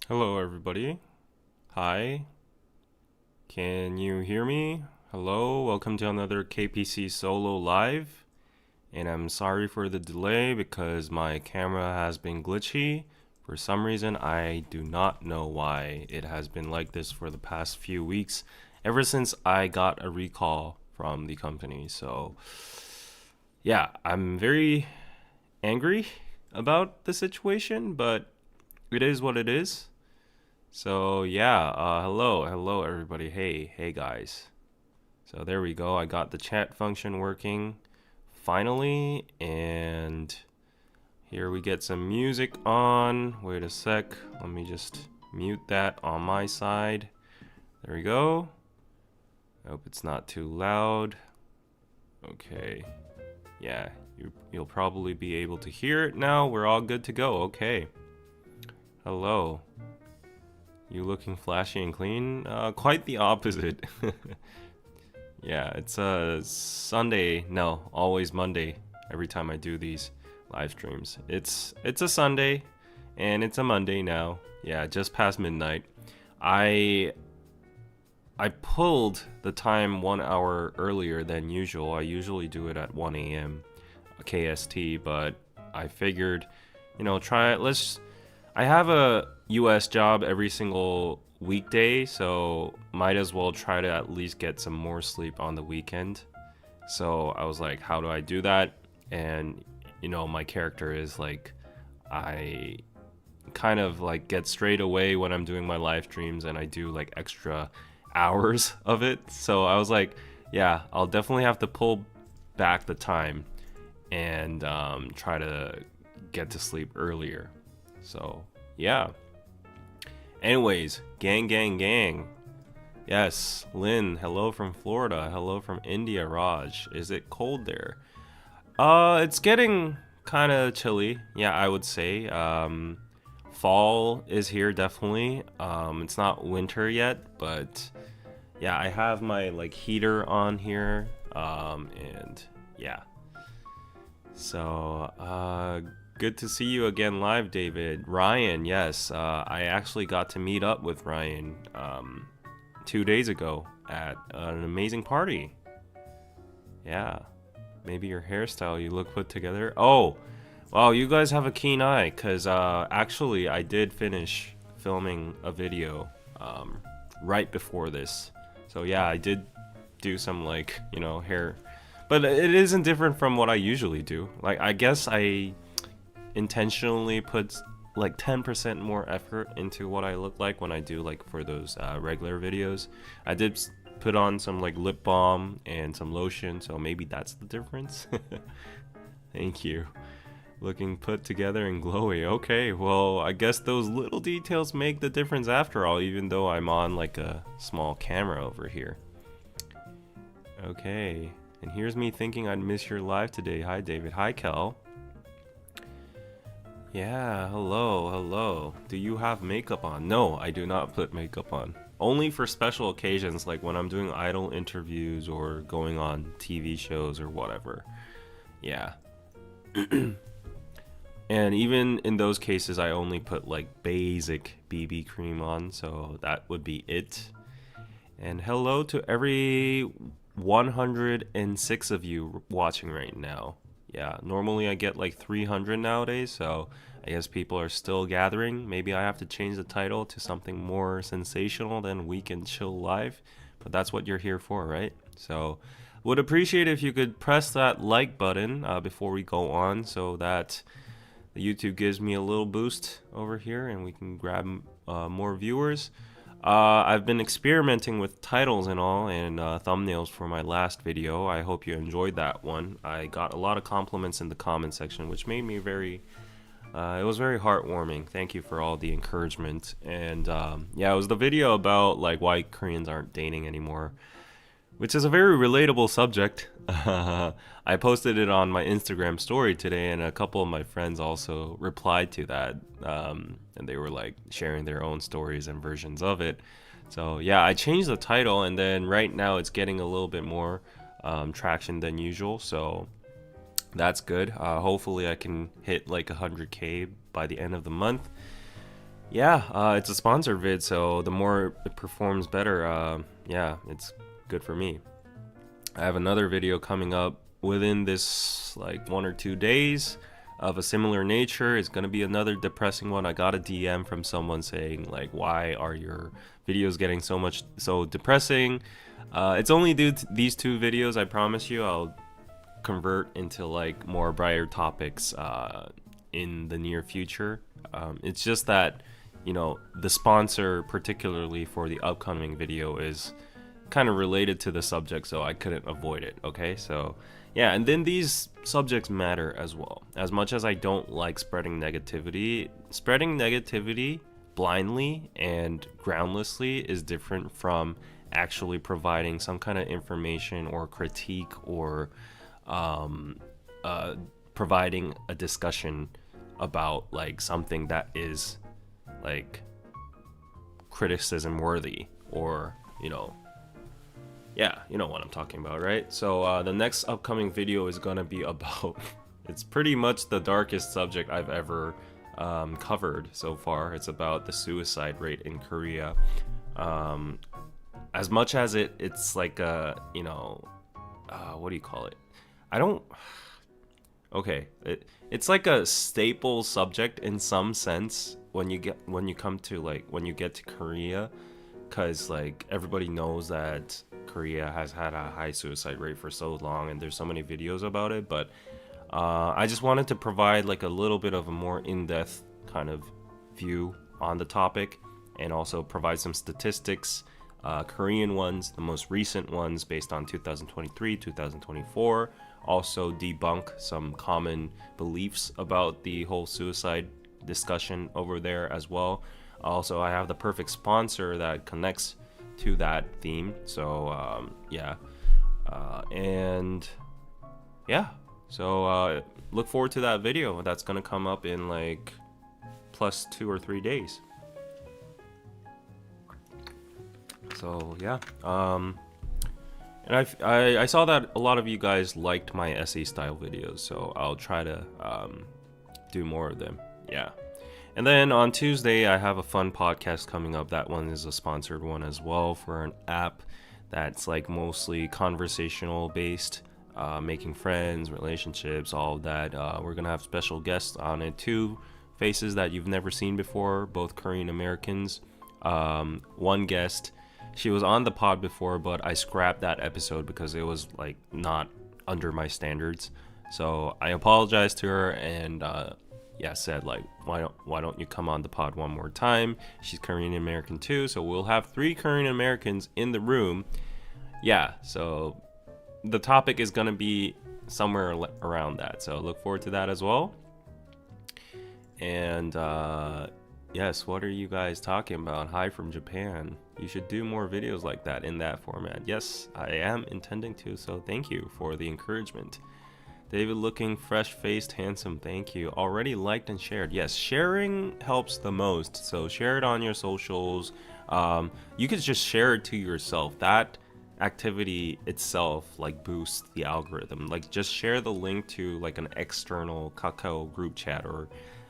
Hello, everybody. Hi. Can you hear me? Hello, welcome to another KPC solo live. And I'm sorry for the delay because my camera has been glitchy. For some reason, I do not know why it has been like this for the past few weeks, ever since I got a recall from the company. So, yeah, I'm very angry about the situation, but it is what it is. So yeah, hello everybody. Hey guys. So there we go. I got the chat function working finally, and here we get some music on. Wait a sec. Let me just mute that on my side. There we go. I hope it's not too loud. Okay. Yeah, you'll probably be able to hear it now. We're all good to go. Okay. Hello. You looking flashy and clean? Quite the opposite. Yeah, it's a Sunday. No, always Monday. Every time I do these live streams, it's a Sunday, and it's a Monday now. Yeah, just past midnight. I I pulled the time 1 hour earlier than usual. I usually do it at 1 a.m. KST, but I figured, try it. I have a US job every single weekday, so might as well try to at least get some more sleep on the weekend. So I was like, how do I do that? And my character is like, I kind of like get straight away when I'm doing my live streams, and I do like extra hours of it. So I was like, yeah, I'll definitely have to pull back the time and try to get to sleep earlier. So yeah. Anyways, gang. Yes, Lynn, hello from Florida. Hello from India, Raj. Is it cold there? It's getting kind of chilly. Yeah, I would say. Fall is here definitely. It's not winter yet, but yeah, I have my like heater on here. And yeah. So, good to see you again live, David. Ryan, yes, I actually got to meet up with Ryan 2 days ago at an amazing party. Yeah, maybe your hairstyle, you look put together. Oh, wow, you guys have a keen eye, because actually, I did finish filming a video right before this. So, yeah, I did do some, like, hair. But it isn't different from what I usually do. Like, I guess I intentionally put like 10% more effort into what I look like when I do like for those regular videos. I did put on some like lip balm and some lotion, so maybe that's the difference. Thank you. Looking put together and glowy. Okay, well, I guess those little details make the difference after all, even though I'm on like a small camera over here. Okay, and here's me thinking I'd miss your live today. Hi, David. Hi, Kel. Yeah, hello. Do you have makeup on? No, I do not put makeup on. Only for special occasions, like when I'm doing idol interviews or going on TV shows or whatever. Yeah. And even in those cases, I only put like basic BB cream on, so that would be it. And hello to every 106 of you watching right now. Yeah, normally I get like 300 nowadays, so I guess people are still gathering. Maybe I have to change the title to something more sensational than Week and Chill Live, but that's what you're here for, right? So, would appreciate if you could press that like button before we go on, so that the YouTube gives me a little boost over here and we can grab more viewers. I've been experimenting with titles and all, and thumbnails for my last video. I hope you enjoyed that one. I got a lot of compliments in the comment section, which made me it was very heartwarming. Thank you for all the encouragement. And yeah, it was the video about like why Koreans aren't dating anymore, which is a very relatable subject. I posted it on my Instagram story today, and a couple of my friends also replied to that, and they were like sharing their own stories and versions of it. So yeah, I changed the title, and then right now it's getting a little bit more traction than usual. So that's good. Hopefully, I can hit like 100K by the end of the month. Yeah, it's a sponsor vid, so the more it performs better, yeah, it's good for me. I have another video coming up within this like 1 or 2 days of a similar nature. It's gonna be another depressing one. I got a DM from someone saying like, why are your videos getting so depressing? It's only due to these two videos. I promise you I'll convert into like more brighter topics in the near future. It's just that, the sponsor, particularly for the upcoming video, is kind of related to the subject, so I couldn't avoid it. Okay, so yeah, and then these subjects matter as well. As much as I don't like spreading negativity blindly and groundlessly is different from actually providing some kind of information or critique or um, providing a discussion about like something that is like criticism worthy, or yeah, you know what I'm talking about, right? So the next upcoming video is gonna be about it's pretty much the darkest subject I've ever covered so far. It's about the suicide rate in Korea. um, as much as it's like a what do you call it, I don't okay, it's like a staple subject in some sense when you get to Korea, because like everybody knows that Korea has had a high suicide rate for so long and there's so many videos about it. But I just wanted to provide like a little bit of a more in-depth kind of view on the topic, and also provide some statistics, Korean ones, the most recent ones based on 2023, 2024. Also debunk some common beliefs about the whole suicide discussion over there as well. Also, I have the perfect sponsor that connects to that theme. So yeah, and yeah, so look forward to that video. That's gonna come up in like plus 2 or 3 days. So yeah, and I saw that a lot of you guys liked my essay style videos, so I'll try to do more of them. Yeah. And then on Tuesday, I have a fun podcast coming up. That one is a sponsored one as well, for an app that's like mostly conversational based, making friends, relationships, all of that. We're going to have special guests on it, two faces that you've never seen before, both Korean Americans. One guest, she was on the pod before, but I scrapped that episode because it was like not under my standards. So I apologized to her, and yeah, said like, why don't you come on the pod one more time? She's Korean American too, so we'll have 3 Korean Americans in the room. Yeah, so the topic is gonna be somewhere around that, so look forward to that as well. And yes, what are you guys talking about? Hi from Japan. You should do more videos like that in that format. Yes, I am intending to, so thank you for the encouragement. David looking fresh-faced, handsome, thank you. Already liked and shared. Yes, sharing helps the most. So share it on your socials. You could just share it to yourself. That activity itself like boosts the algorithm. Like just share the link to like an external Kakao group chat or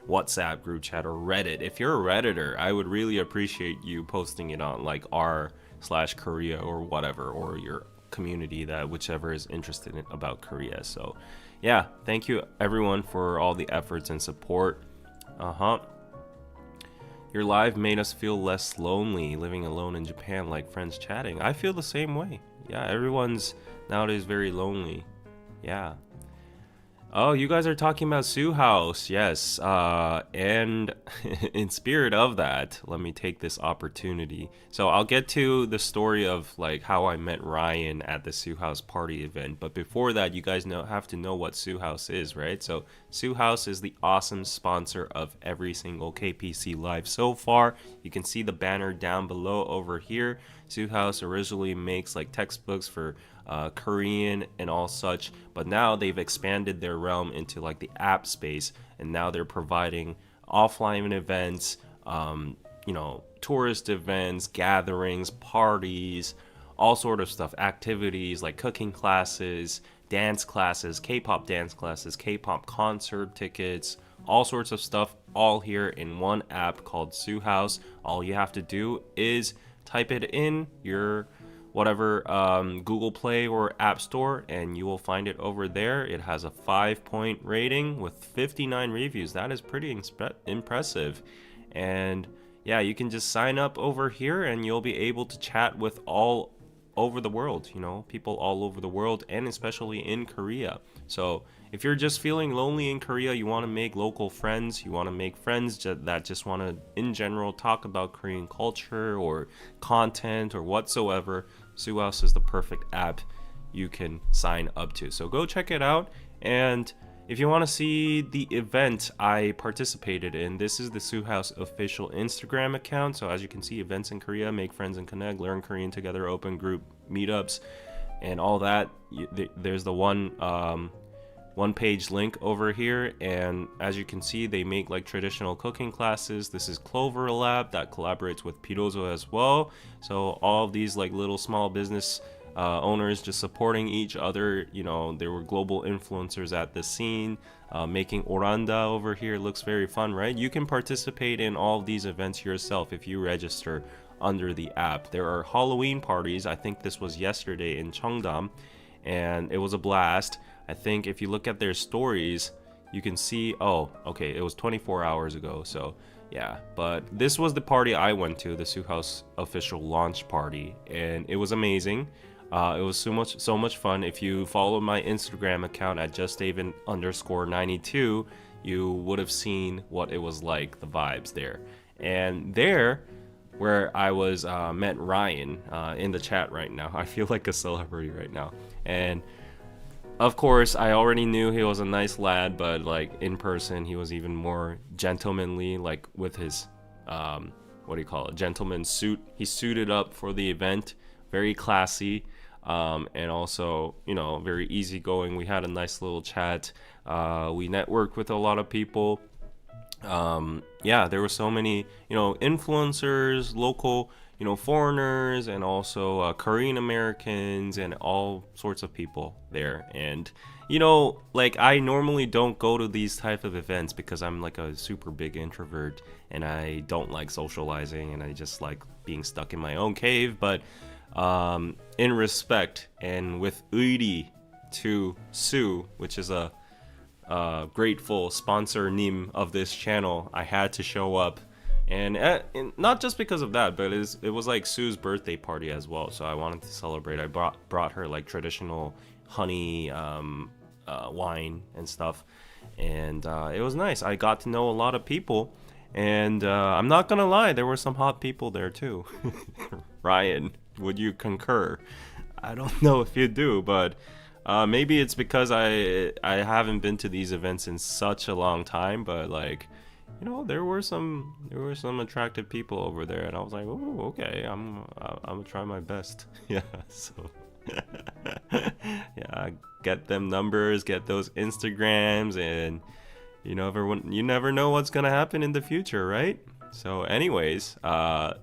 WhatsApp group chat or Reddit. If you're a Redditor, I would really appreciate you posting it on like r/Korea or whatever, or your community, that whichever is interested in about Korea. So yeah, thank you everyone for all the efforts and support. Your live made us feel less lonely living alone in Japan, like friends chatting. I feel the same way. Yeah, everyone's nowadays very lonely. Yeah. Oh, you guys are talking about Sue House. Yes. And in spirit of that, let me take this opportunity. So I'll get to the story of like how I met Ryan at the Sue House party event. But before that, you guys have to know what Sue House is, right? So Sue House is the awesome sponsor of every single KPC live so far. You can see the banner down below over here. Sue House originally makes like textbooks for Korean and all such, but now they've expanded their realm into like the app space, and now they're providing offline events, tourist events, gatherings, parties, all sort of stuff, activities like cooking classes, dance classes, K-pop dance classes, K-pop concert tickets, all sorts of stuff, all here in one app called Sue House. All you have to do is type it in your whatever Google Play or App Store, and you will find it over there. It has a 5-point rating with 59 reviews. That is pretty impressive. And yeah, you can just sign up over here and you'll be able to chat with all over the world, people all over the world, and especially in Korea. So if you're just feeling lonely in Korea, you want to make local friends, you want to make friends that just want to, in general, talk about Korean culture or content or whatsoever, Sue House is the perfect app you can sign up to. So go check it out. And if you want to see the event I participated in, this is the Sue House official Instagram account. So as you can see, events in Korea, make friends and connect, learn Korean together, open group meetups, and all that. There's the one page link over here, and as you can see, they make like traditional cooking classes. This is Clover Lab that collaborates with Pirozo as well. So all of these like little small business owners just supporting each other. There were global influencers at the scene, making oranda over here. Looks very fun, right? You can participate in all of these events yourself if you register under the app. There are Halloween parties. I think this was yesterday in Cheongdam, and it was a blast. I think if you look at their stories, you can see, it was 24 hours ago, so yeah. But this was the party I went to, the Sue House official launch party, and it was amazing. It was so much fun. If you follow my Instagram account at justdavid_92, you would have seen what it was like, the vibes there. And there, where I was met Ryan in the chat right now. I feel like a celebrity right now. And of course, I already knew he was a nice lad, but like in person, he was even more gentlemanly, like with his, gentleman suit. He suited up for the event, very classy. And also, very easygoing. We had a nice little chat. We networked with a lot of people. There were so many, influencers, local, foreigners, and also Korean Americans and all sorts of people there. And, I normally don't go to these type of events because I'm like a super big introvert and I don't like socializing and I just like being stuck in my own cave. But in respect and with 의리 to Sue, which is a grateful sponsor 님 of this channel, I had to show up, and not just because of that, but it was like Sue's birthday party as well, so I wanted to celebrate. I brought her like traditional honey wine and stuff, and it was nice. I got to know a lot of people, and I'm not gonna lie, there were some hot people there too. Ryan, would you concur? I don't know if you do, but maybe it's because I haven't been to these events in such a long time, but like, there were some attractive people over there, and I was like, oh, okay, I'm gonna try my best. Yeah, so yeah, get them numbers, get those Instagrams, and you never know what's gonna happen in the future, right? So anyways,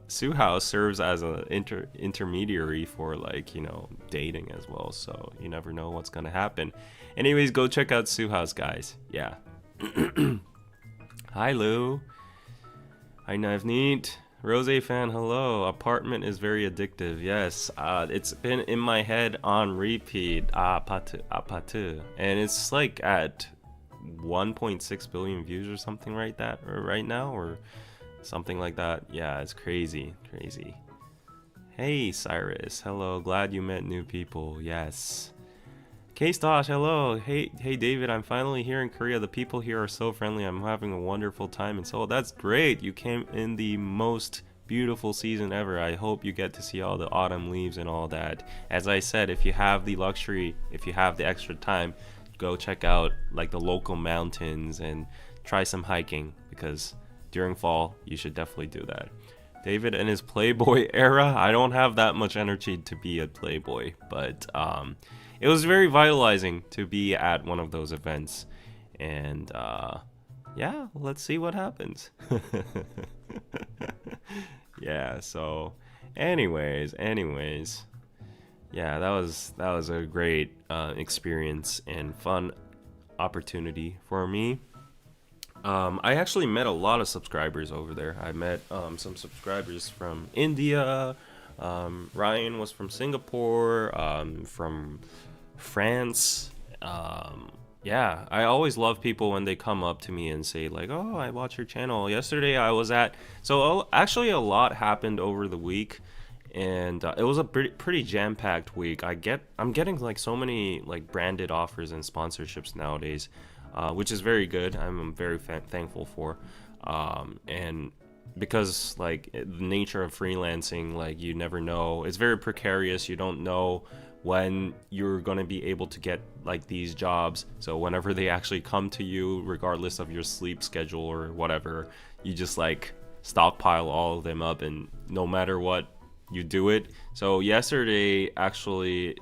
Sue House serves as an intermediary for dating as well. So you never know what's going to happen. Anyways, go check out Sue House, guys. Yeah. Hi, Lou. Hi, Navneet. Rose fan, hello. Apartment is very addictive. Yes, it's been in my head on repeat. 아파트. And it's like at 1.6 billion views or something right now, or something like that. Yeah, it's crazy. Hey, Cyrus. Hello. Glad you met new people. Yes. K-Stosh, hello. Hey, David. I'm finally here in Korea. The people here are so friendly. I'm having a wonderful time in Seoul. That's great. You came in the most beautiful season ever. I hope you get to see all the autumn leaves and all that. As I said, if you have the luxury, if you have the extra time, go check out like the local mountains and try some hiking, because during fall, you should definitely do that. David and his Playboy era. I don't have that much energy to be a Playboy, but it was very vitalizing to be at one of those events. And yeah, let's see what happens. Yeah, so anyways. Yeah, that was a great experience and fun opportunity for me. I actually met a lot of subscribers over there. I met some subscribers from India. Ryan was from Singapore, from France. Yeah, I always love people when they come up to me and say like, "Oh, I watch your channel." Yesterday I was at actually a lot happened over the week, and it was a pretty jam-packed week. I'm getting like so many like branded offers and sponsorships nowadays, which is very good. I'm very thankful for, and because like the nature of freelancing, like you never know, it's very precarious. You don't know when you're going to be able to get like these jobs, so whenever they actually come to you, regardless of your sleep schedule or whatever, you just like stockpile all of them up, and no matter what, you do it. So yesterday, actually,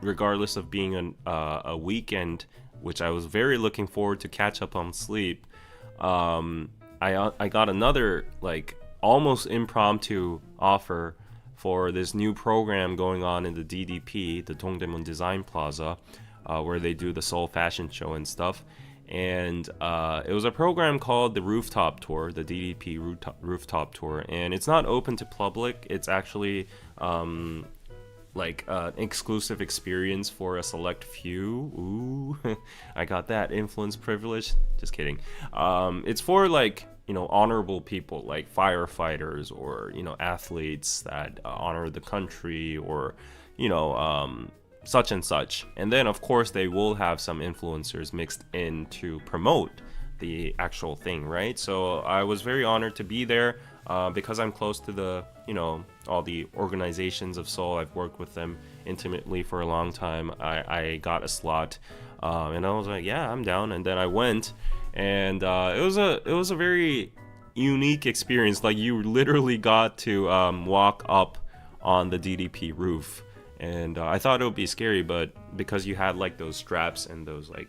regardless of being a weekend, which I was very looking forward to catch up on sleep, I got another like almost impromptu offer for this new program going on in the DDP, the Dongdaemun Design Plaza, where they do the Seoul Fashion Show and stuff. And it was a program called the Rooftop Tour, the DDP Rooftop Tour, and it's not open to public. It's actually like an exclusive experience for a select few. Ooh, I got that influence privilege. Just kidding. It's for like, you know, honorable people like firefighters, or, you know, athletes that honor the country, or, you know, such and such. And then of course they will have some influencers mixed in to promote the actual thing, right? So I was very honored to be there, because I'm close to the, you know, all the organizations of Seoul. I've worked with them intimately for a long time. I got a slot, and I was like, yeah, I'm down. And then I went, and it was a very unique experience. Like, you literally got to walk up on the DDP roof, and I thought it would be scary, but because you had like those straps and those like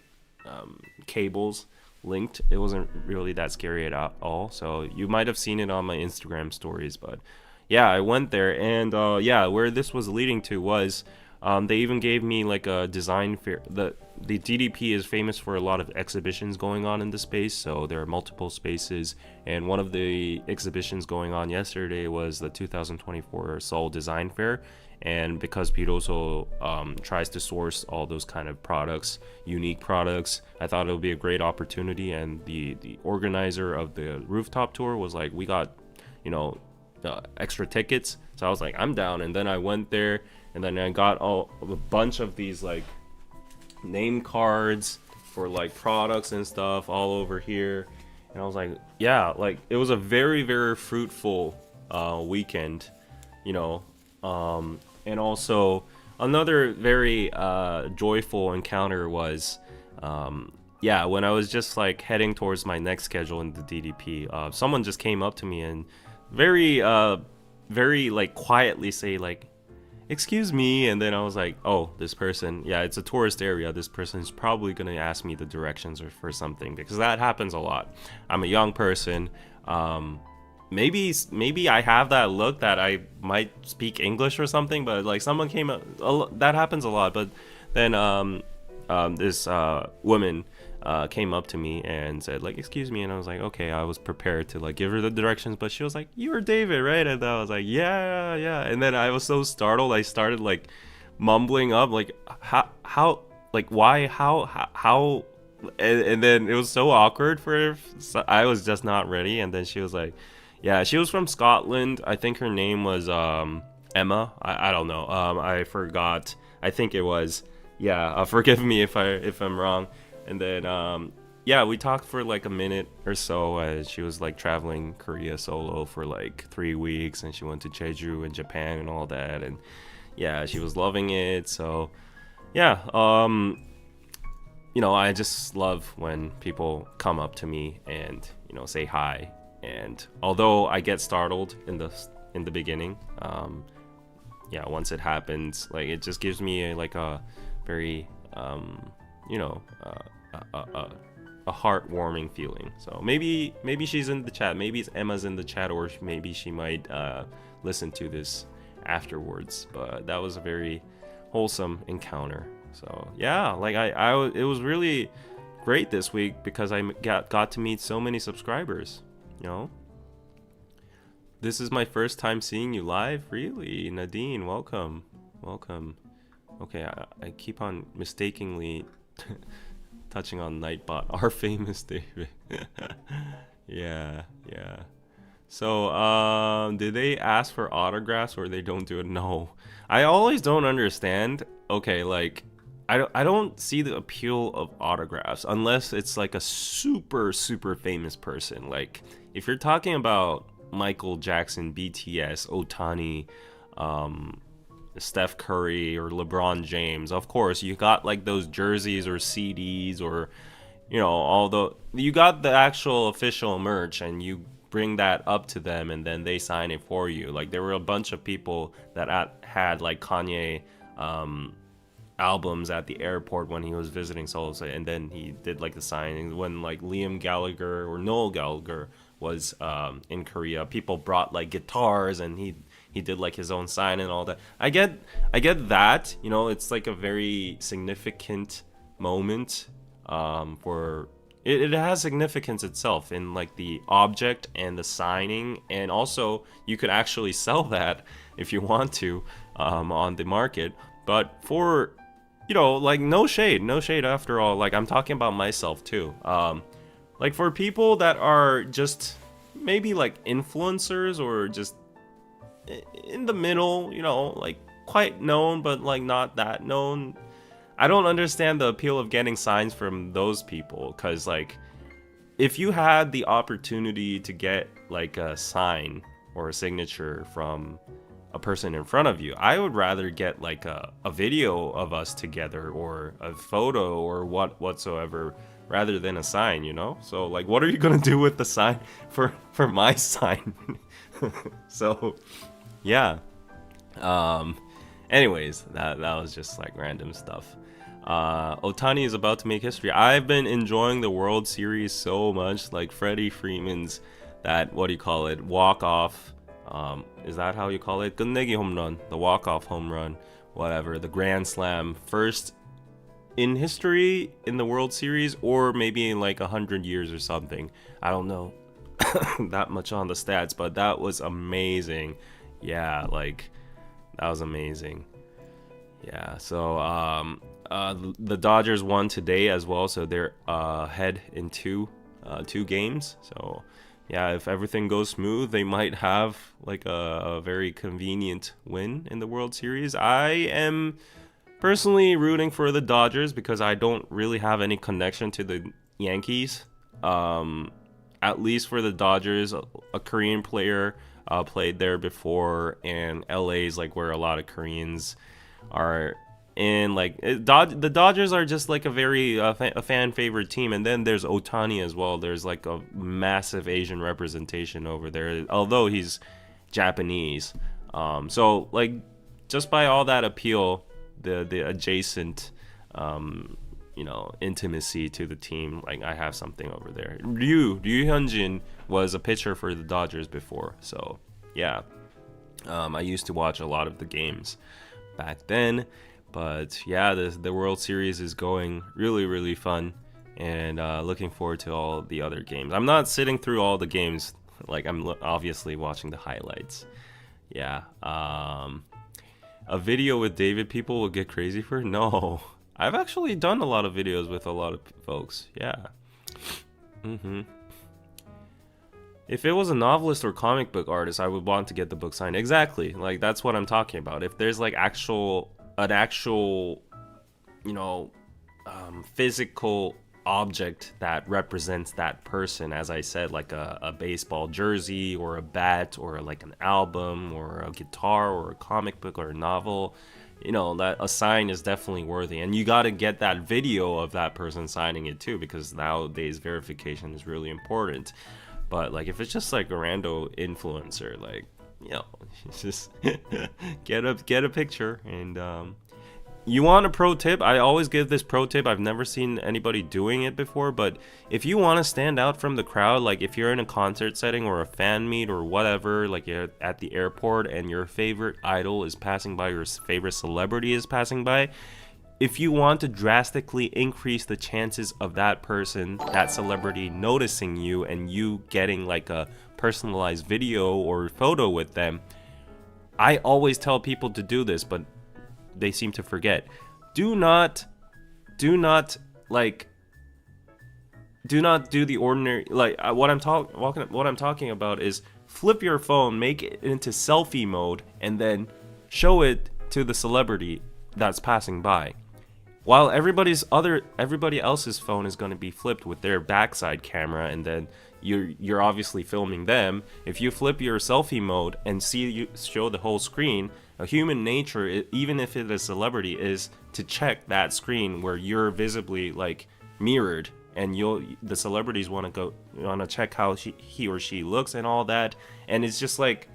cables linked, it wasn't really that scary at all. So you might have seen it on my Instagram stories. But yeah, I went there, and yeah, where this was leading to was they even gave me like a design fair. The DDP is famous for a lot of exhibitions going on in the space, so there are multiple spaces, and one of the exhibitions going on yesterday was the 2024 Seoul Design Fair. And because Piroso tries to source all those kind of products, unique products, I thought it would be a great opportunity. And the organizer of the rooftop tour was like, we got, you know, extra tickets. So I was like, I'm down. And then I went there, and then I got a bunch of these like name cards for like products and stuff all over here. And I was like, yeah, like it was a very, very fruitful weekend, you know. And also another very joyful encounter was, yeah, when I was just like heading towards my next schedule in the DDP, someone just came up to me and very like quietly say like, excuse me. And then I was like, oh, this person, yeah, it's a tourist area. This person's probably gonna ask me the directions or for something, because that happens a lot. I'm a young person. Maybe I have that look that I might speak English or something, but like someone came up, that happens a lot. But then this woman came up to me and said like, excuse me. And I was like, okay, I was prepared to like give her the directions, but she was like, you were David, right? And I was like, yeah. And then I was so startled, I started like mumbling up like, how like, why, how. And then it was so awkward for her. So I was just not ready. And then she was like, yeah, she was from Scotland. I think her name was Emma. I don't know. I forgot. I think it was. Yeah, forgive me if I'm wrong. And then yeah, we talked for like a minute or so. She was like traveling Korea solo for like 3 weeks, and she went to Jeju in Japan and all that. And yeah, she was loving it. So yeah, you know, I just love when people come up to me and, you know, say hi. And although I get startled in the beginning, yeah, once it happens, like it just gives me like a very you know, a heartwarming feeling. So maybe she's in the chat, maybe Emma's in the chat, or maybe she might listen to this afterwards. But that was a very wholesome encounter. So yeah, like it was really great this week because I got to meet so many subscribers. You know, this is my first time seeing you live. Really, Nadine, welcome. Okay, I keep on mistakenly touching on Nightbot, our famous David. Yeah. So, did they ask for autographs or they don't do it? No. I always don't understand. Okay, like, I don't see the appeal of autographs unless it's like a super famous person. Like, if you're talking about Michael Jackson, BTS, Otani, Steph Curry, or LeBron James, of course you got like those jerseys or CDs, or you got the actual official merch and you bring that up to them and then they sign it for you. Like, there were a bunch of people that had like Kanye albums at the airport when he was visiting Seoul, and then he did like the signing. When like Liam Gallagher or Noel Gallagher was in Korea, people brought like guitars and he did like his own sign and all that. I get that, it's like a very significant moment for it has significance itself in like the object and the signing, and also you could actually sell that if you want to on the market. But for like, no shade after all, like I'm talking about myself too, like for people that are just maybe like influencers or just in the middle, like quite known but like not that known, I don't understand the appeal of getting signs from those people. Because like, if you had the opportunity to get like a sign or a signature from a person in front of you, I would rather get like a video of us together or a photo or whatsoever rather than a sign, So like, what are you gonna do with the sign for my sign? So yeah. Anyways, that was just like random stuff. Otani is about to make history. I've been enjoying the World Series so much, like Freddie Freeman's that, what do you call it, walk-off, is that how you call it? 끝내기 home run, the walk-off home run, whatever, the Grand Slam, first in history in the World Series, or maybe in like 100 years or something. I don't know that much on the stats, but that was amazing. Yeah, like, that was amazing. Yeah, so the Dodgers won today as well, so they're ahead in two games. So yeah, if everything goes smooth, they might have like a very convenient win in the World Series. I am personally rooting for the Dodgers because I don't really have any connection to the Yankees. At least for the Dodgers, a Korean player played there before, and LA is like where a lot of Koreans are in. Like, the Dodgers are just like a very a fan favorite team. And then there's Otani as well. There's like a massive Asian representation over there, although he's Japanese. So like, just by all that appeal, the adjacent intimacy to the team, like, I have something over there. Ryu Hyunjin was a pitcher for the Dodgers before, so yeah. I used to watch a lot of the games back then, but yeah, the World Series is going really fun, and looking forward to all the other games. I'm not sitting through all the games, like, I'm obviously watching the highlights. Yeah. A video with David people will get crazy for? No. I've actually done a lot of videos with a lot of folks. Yeah. If it was a novelist or comic book artist, I would want to get the book signed. Exactly. Like, that's what I'm talking about. If there's like an actual, physical object that represents that person, as I said, like a baseball jersey or a bat or like an album or a guitar or a comic book or a novel, that a sign is definitely worthy. And you got to get that video of that person signing it too, because nowadays verification is really important. But like, if it's just like a rando influencer, like, just get a picture. And you want a pro tip? I always give this pro tip. I've never seen anybody doing it before, but if you want to stand out from the crowd, like if you're in a concert setting or a fan meet or whatever, like you're at the airport and your favorite idol is passing by, your favorite celebrity is passing by, if you want to drastically increase the chances of that person, that celebrity noticing you and you getting like a personalized video or photo with them, I always tell people to do this, but they seem to forget. Do not like do not do the ordinary, like what I'm talking about is flip your phone, make it into selfie mode, and then show it to the celebrity that's passing by. While everybody else's phone is going to be flipped with their backside camera, and then you're obviously filming them. If you flip your selfie mode and show the whole screen, a human nature, even if it's a celebrity, is to check that screen where you're visibly like mirrored, and the celebrities want to check how he or she looks and all that, and it's just like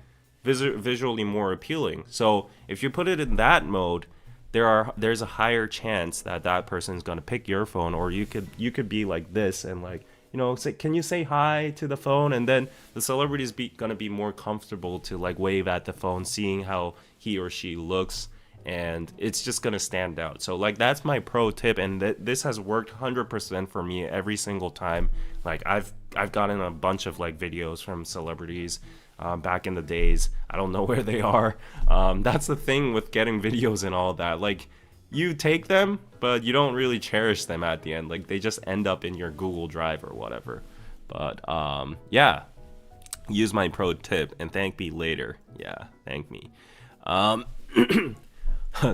visually more appealing. So if you put it in that mode, there's a higher chance that person's gonna pick your phone, or you could be like this and like, you know, say, can you say hi to the phone, and then the celebrity's gonna be more comfortable to like wave at the phone, seeing how he or she looks, and it's just gonna stand out. So like that's my pro tip, and this has worked 100% for me every single time. Like I've gotten a bunch of like videos from celebrities back in the days. I don't know where they are. That's the thing with getting videos and all that. Like you take them, but you don't really cherish them at the end. Like they just end up in your Google Drive or whatever. But yeah, use my pro tip and thank me later. Yeah, thank me.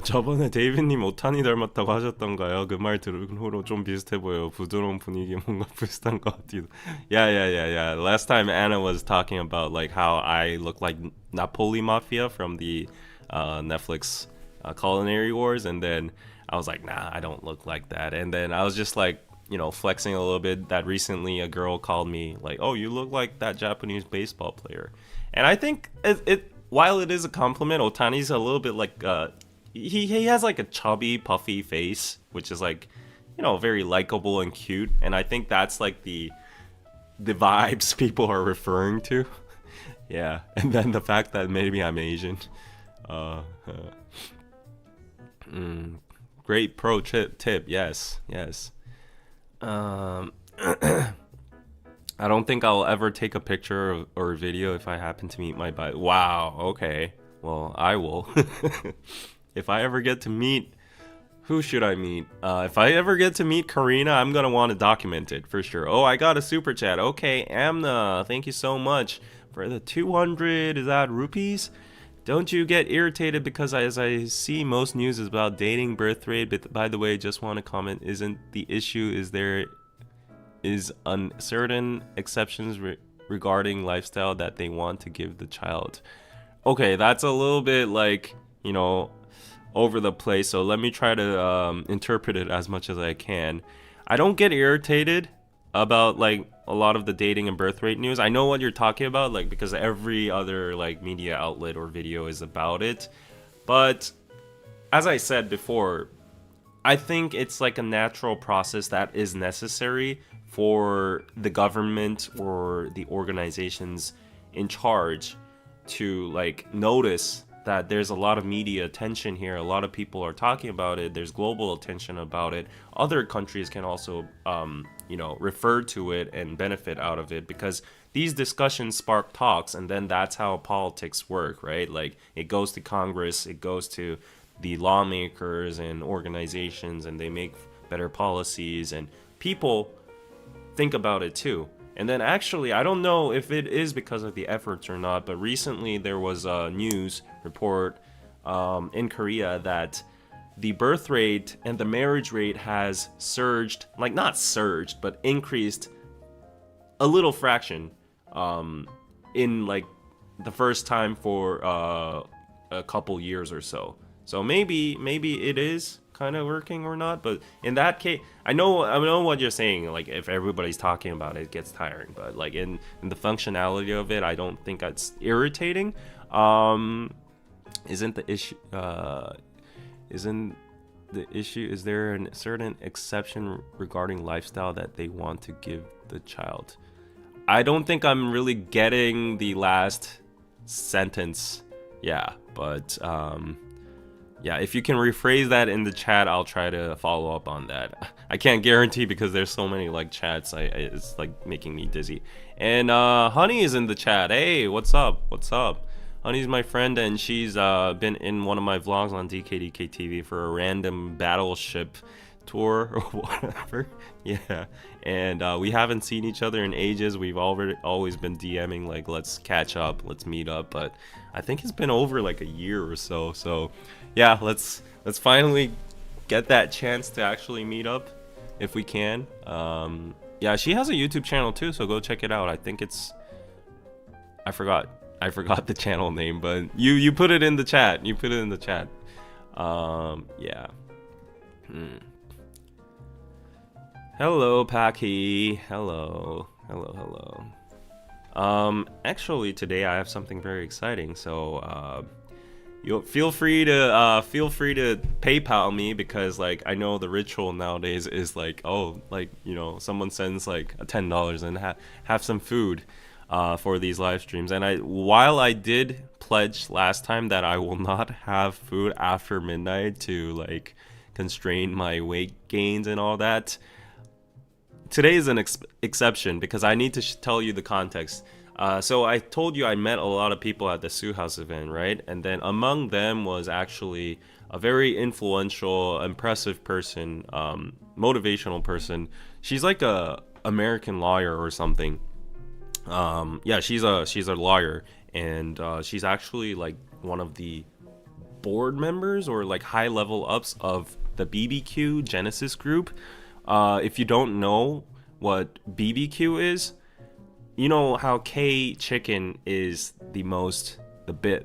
저번에 데이비님 오타니 닮았다고 하셨던가요? 그 말 들은 후로 좀 비슷해 보여요. 부드러운 분위기 뭔가 비슷한 것 같기도. Yeah. Last time Anna was talking about like how I look like Napoli Mafia from the Netflix Culinary Wars, and then I was like, nah, I don't look like that. And then I was just like, you know, flexing a little bit that recently a girl called me like, oh, you look like that Japanese baseball player. And I think it while it is a compliment, Otani's a little bit like he has like a chubby, puffy face, which is like, you know, very likable and cute. And I think that's like the vibes people are referring to. Yeah. And then the fact that maybe I'm Asian. Great pro tip. Yes. I don't think I'll ever take a picture or a video if I happen to meet my bike. Wow. Okay. Well, I will. If I ever get to meet, who should I meet? If I ever get to meet Karina, I'm gonna want to document it for sure. Oh, I got a super chat. Okay, Amna, thank you so much for the 200. Is that rupees? Don't you get irritated because as I see most news is about dating, birth rate? But by the way, just want to comment: isn't the issue is uncertain exceptions regarding lifestyle that they want to give the child? Okay, that's a little bit like, you know, over the place, so let me try to interpret it as much as I can. I don't get irritated about like a lot of the dating and birth rate news. I know what you're talking about, like because every other like media outlet or video is about it. But as I said before, I think it's like a natural process that is necessary for the government or the organizations in charge to like notice that there's a lot of media attention here. A lot of people are talking about it. There's global attention about it. Other countries can also, you know, refer to it and benefit out of it, because these discussions spark talks, and then that's how politics work, right? Like it goes to Congress, it goes to the lawmakers and organizations, and they make better policies, and people think about it too. And then actually, I don't know if it is because of the efforts or not, but recently there was a news report in Korea that the birth rate and the marriage rate has surged, like not surged, but increased a little fraction in like the first time for a couple years or so. So maybe it is kind of working or not, but in that case, I know what you're saying. Like if everybody's talking about it, it gets tiring. But like in the functionality of it, I don't think that's irritating. Isn't the issue? Is there a certain exception regarding lifestyle that they want to give the child? I don't think I'm really getting the last sentence. Yeah, but Yeah, if you can rephrase that in the chat, I'll try to follow up on that. I can't guarantee because there's so many like chats. It's like making me dizzy. And Honey is in the chat. Hey, what's up? What's up? Honey's my friend, and she's been in one of my vlogs on DKDKTV for a random battleship tour or whatever. Yeah, and we haven't seen each other in ages. We've always been DMing like, let's catch up, let's meet up. But I think it's been over like a year or so. So yeah, let's finally get that chance to actually meet up if we can. Yeah, she has a YouTube channel too, so go check it out. I think it's, I forgot the channel name, but you put it in the chat. You put it in the chat. Yeah. Hello, Paki. Hello. Actually today I have something very exciting. So you feel free to PayPal me, because like I know the ritual nowadays is like, oh, like, you know, someone sends like $10 and have some food for these live streams. And while I did pledge last time that I will not have food after midnight to like constrain my weight gains and all that, today is an exception because I need to tell you the context. So I told you I met a lot of people at the Sue House event, right? And then among them was actually a very influential, impressive person, motivational person. She's like a American lawyer or something. Yeah, she's a lawyer, and she's actually like one of the board members or like high level ups of the BBQ Genesis group. If you don't know what BBQ is, you know how K chicken is the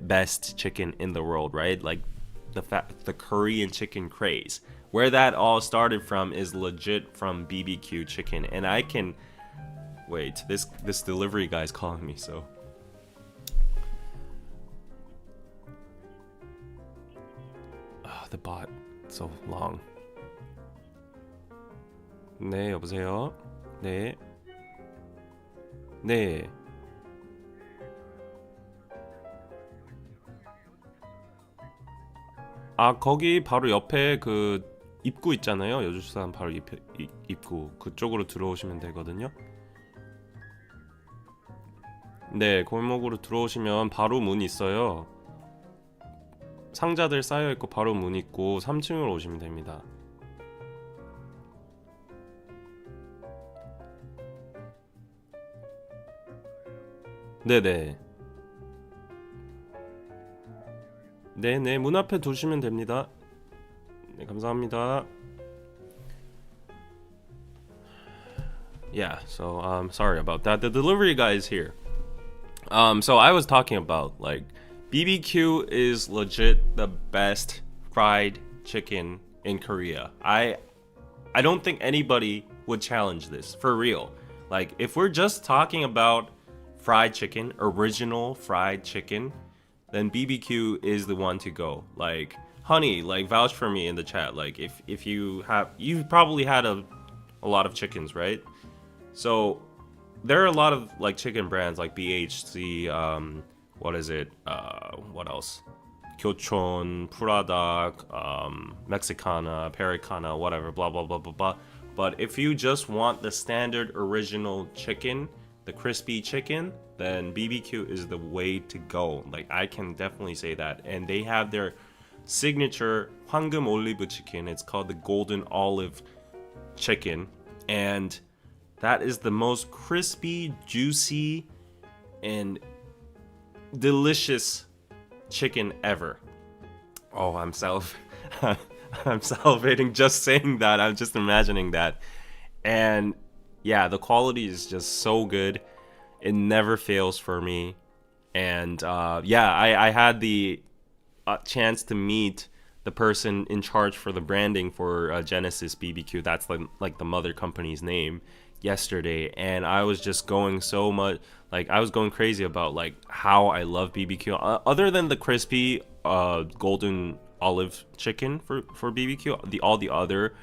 best chicken in the world, right? Like the Korean chicken craze. Where that all started from is legit from BBQ chicken. And I can wait, this delivery guy's calling me, so the bot, so long. 네, 여보세요. 네. 네. 아, 거기 바로 옆에 그 입구 있잖아요. 여주수산 바로 입구. 그쪽으로 들어오시면 되거든요. 네, 골목으로 들어오시면 바로 문 있어요. 상자들 쌓여 있고 바로 문 있고 3층으로 오시면 됩니다. 네네. 네네, 문 앞에 두시면 됩니다. 네, 감사합니다. Yeah, so sorry about that. The delivery guy is here. So I was talking about like BBQ is legit the best fried chicken in Korea. I don't think anybody would challenge this, for real. Like if we're just talking about fried chicken, original fried chicken, then BBQ is the one to go. Like Honey, like vouch for me in the chat. Like if you've probably had a lot of chickens, right? So there are a lot of like chicken brands like BHC, what is it? What else? Kyochon, Puradak, Mexicana, Pericana, whatever, blah blah blah blah blah. But if you just want the standard original chicken, the crispy chicken, then BBQ is the way to go. Like I can definitely say that. And they have their signature 황금 올리브 chicken. It's called the golden olive chicken, and that is the most crispy, juicy, and delicious chicken ever. Oh, I'm salivating just saying that. I'm just imagining that. And yeah, the quality is just so good. It never fails for me. And yeah, I had the chance to meet the person in charge for the branding for Genesis BBQ. That's like the mother company's name, yesterday, and I was just going so much, like I was going crazy about like how I love BBQ. Other than the crispy golden olive chicken for BBQ, all the other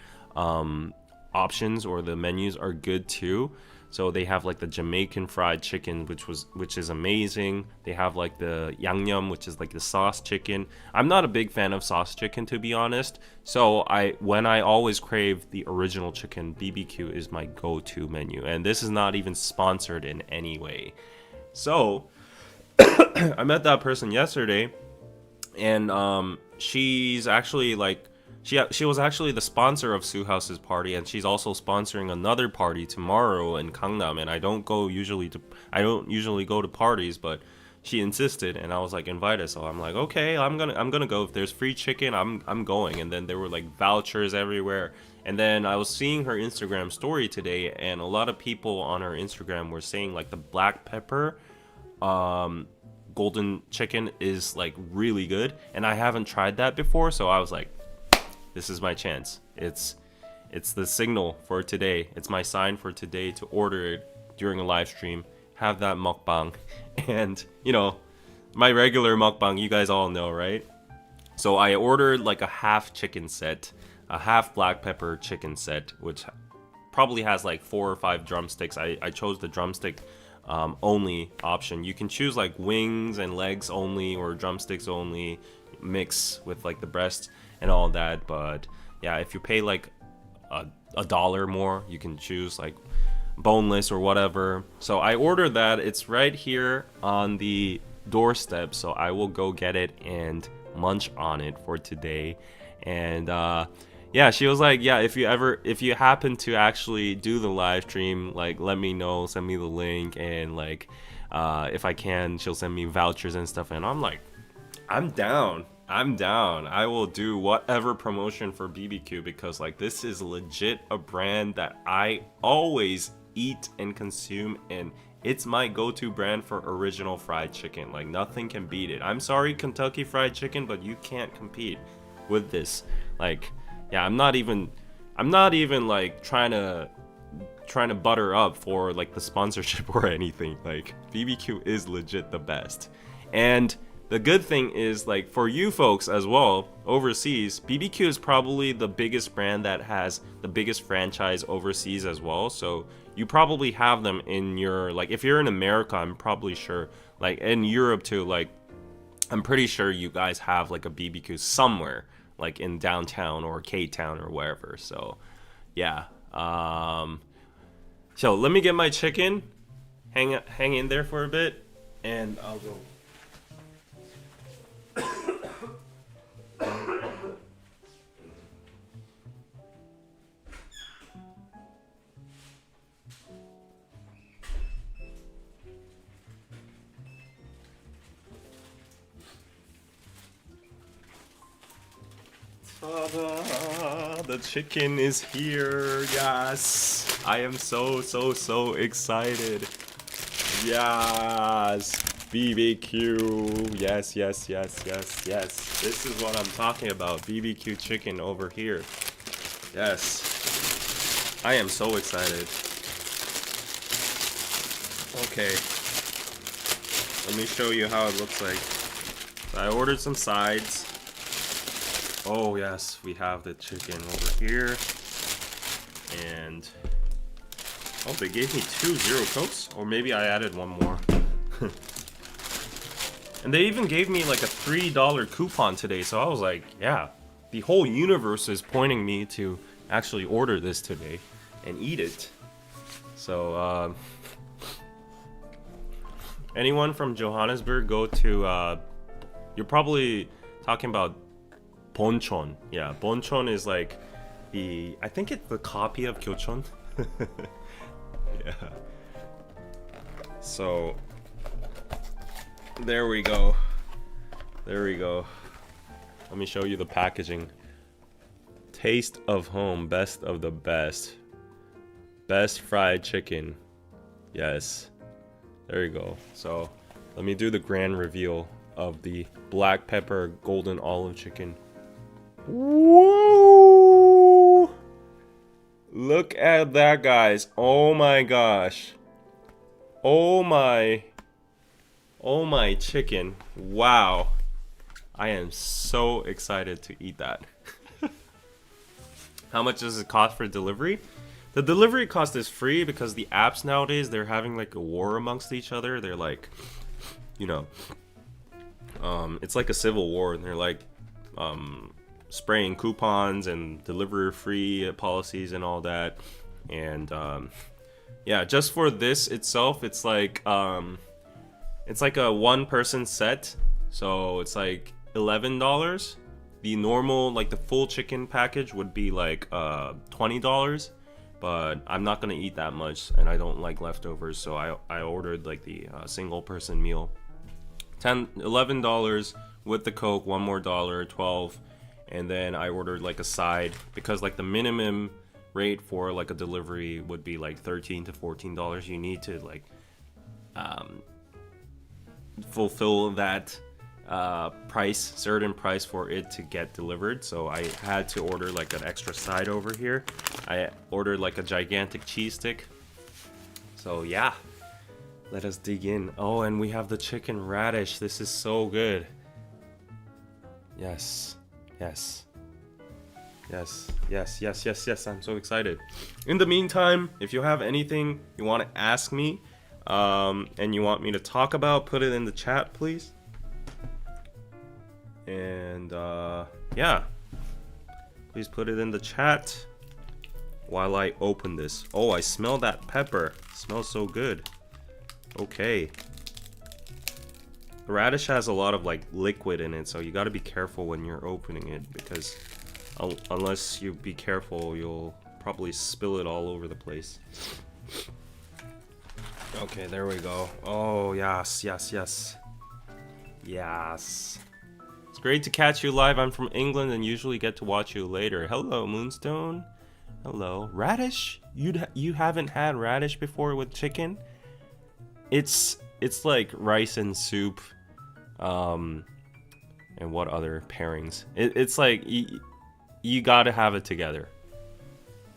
options or the menus are good too. So they have like the Jamaican fried chicken, which is amazing. They have like the yangnyeom, which is like the sauce chicken. I'm not a big fan of sauce chicken, to be honest. So when I always crave the original chicken, BBQ is my go-to menu. And this is not even sponsored in any way. So I met that person yesterday, and she's actually like she was actually the sponsor of Suhouse's party, and she's also sponsoring another party tomorrow in Gangnam. And I don't usually go to parties, but she insisted, and I was like, invited. So I'm like, okay, I'm gonna go. If there's free chicken, I'm going. And then there were like vouchers everywhere. And then I was seeing her Instagram story today, and a lot of people on her Instagram were saying like the black pepper golden chicken is like really good, and I haven't tried that before. So I was like, this is my chance. It's the signal for today. It's my sign for today to order it during a live stream, have that mukbang, and my regular mukbang, you guys all know, right? So I ordered like a half chicken set, a half black pepper chicken set, which probably has like 4 or 5 drumsticks. I chose the drumstick only option. You can choose like wings and legs only or drumsticks only, mix with like the breast and all that. But yeah, if you pay like a dollar more, you can choose like boneless or whatever. So I ordered that. It's right here on the doorstep, so I will go get it and munch on it for today. And yeah, she was like, yeah, if you happen to actually do the live stream, like let me know, send me the link, and like if I can, she'll send me vouchers and stuff. And I'm like, I'm down. I will do whatever promotion for BBQ, because like this is legit a brand that I always eat and consume, and it's my go-to brand for original fried chicken. Like nothing can beat it. I'm sorry, Kentucky Fried Chicken, but you can't compete with this. Like, yeah, I'm not even like trying to butter up for like the sponsorship or anything. Like BBQ is legit the best. And the good thing is, like, for you folks as well overseas, BBQ is probably the biggest brand that has the biggest franchise overseas as well. So you probably have them in your, like, if you're in America, I'm probably sure, like in Europe too, like I'm pretty sure you guys have like a BBQ somewhere, like in downtown or K-Town or wherever. So yeah, so let me get my chicken, hang in there for a bit, and I'll go. Ta-da! The chicken is here. Yes, I am so excited. Yes, BBQ. Yes. This is what I'm talking about. BBQ chicken over here. Yes, I am so excited. Okay, let me show you how it looks like. So I ordered some sides. Oh yes, we have the chicken over here. And oh, they gave me 2 Zero Cokes, or maybe I added one more. And they even gave me like a $3 coupon today, so I was like, yeah, the whole universe is pointing me to actually order this today and eat it. So anyone from Johannesburg, go to you're probably talking about Bonchon. Yeah, Bonchon is like I think it's the copy of Gyeocheon. Yeah. So there we go. Let me show you the packaging. Taste of home, best of the best. Best fried chicken. Yes. There you go. So let me do the grand reveal of the black pepper golden olive chicken. Woo! Look at that, guys. Oh my gosh. Oh my chicken. Wow. I am so excited to eat that. How much does it cost for delivery? The delivery cost is free because the apps nowadays, they're having like a war amongst each other. They're like, you know, it's like a civil war, and they're like spraying coupons and delivery free policies and all that. And yeah, just for this itself, it's like a one person set, so it's like $11. The normal, like the full chicken package would be like $20, but I'm not gonna eat that much, and I don't like leftovers, so I ordered like the single person meal. $11 with the Coke, one more dollar, 12, and then I ordered like a side, because like the minimum rate for like a delivery would be like $13 to $14. You need to like fulfill that certain price for it to get delivered. So I had to order like an extra side over here. I ordered like a gigantic cheese stick. So yeah, let us dig in. Oh, and we have the chicken radish. This is so good. Yes, yes, yes, yes, yes, yes, yes. I'm so excited. In the meantime, if you have anything you want to ask me and you want me to talk about, put it in the chat, please. And yeah, please put it in the chat while I open this. Oh, I smell that pepper. It smells so good. Okay. The radish has a lot of like liquid in it, so you got to be careful when you're opening it, because unless you be careful, you'll probably spill it all over the place. Okay, there we go. Oh, yes, yes, yes. Yes. It's great to catch you live. I'm from England and usually get to watch you later. Hello, Moonstone. Hello. Radish? You haven't had radish before with chicken? It's like rice and soup. And what other pairings? It's like you gotta have it together.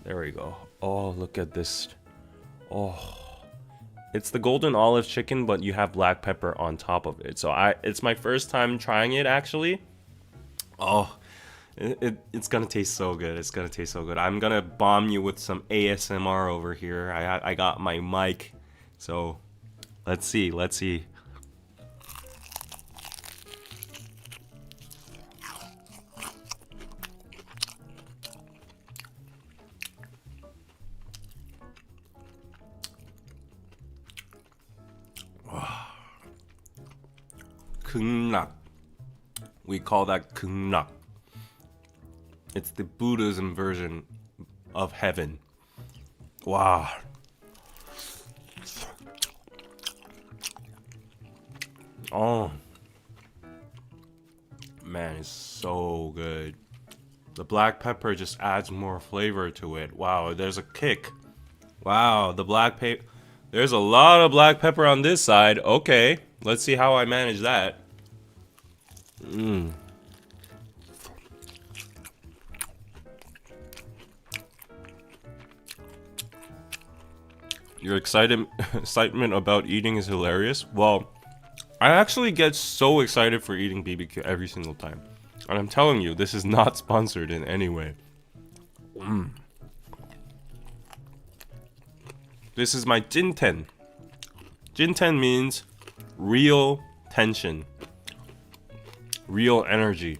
There we go. Oh, look at this. Oh. It's the golden olive chicken, but you have black pepper on top of it. So it's my first time trying it, actually. Oh, it's gonna taste so good. It's gonna taste so good. I'm gonna bomb you with some ASMR over here. I got my mic, so let's see. Let's see. Kungnak. We call that Kungnak. It's the Buddhism version of heaven. Wow. Oh. Man, it's so good. The black pepper just adds more flavor to it. Wow, there's a kick. Wow, the black pepper. There's a lot of black pepper on this side. Okay, let's see how I manage that. Your excitement about eating is hilarious. Well, I actually get so excited for eating BBQ every single time. And I'm telling you, this is not sponsored in any way. This is my Jinten. Jinten means real tension. Real energy.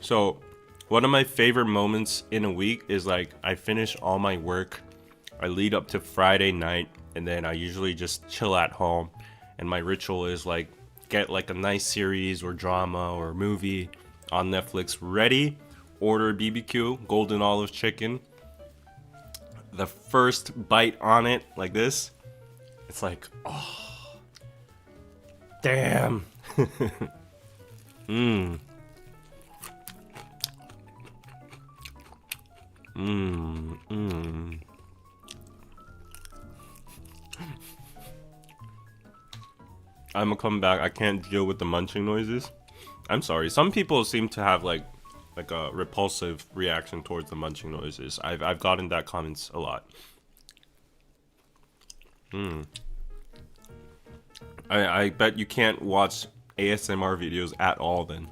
So, one of my favorite moments in a week is like I finish all my work, I lead up to Friday night, and then I usually just chill at home. And my ritual is like get like a nice series or drama or movie on Netflix ready, order BBQ, golden olive chicken. The first bite on it, like this, it's like, oh. Damn. I'm gonna come back. I can't deal with the munching noises. I'm sorry. Some people seem to have like a repulsive reaction towards the munching noises. I've gotten that comments a lot. I bet you can't watch ASMR videos at all then.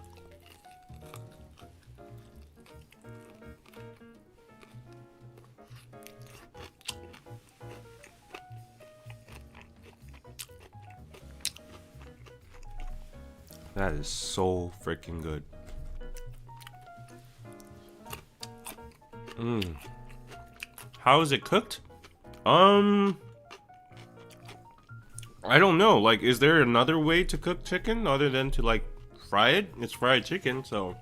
That is so freaking good. How is it cooked? I don't know. Like, is there another way to cook chicken other than to like fry it? It's fried chicken, so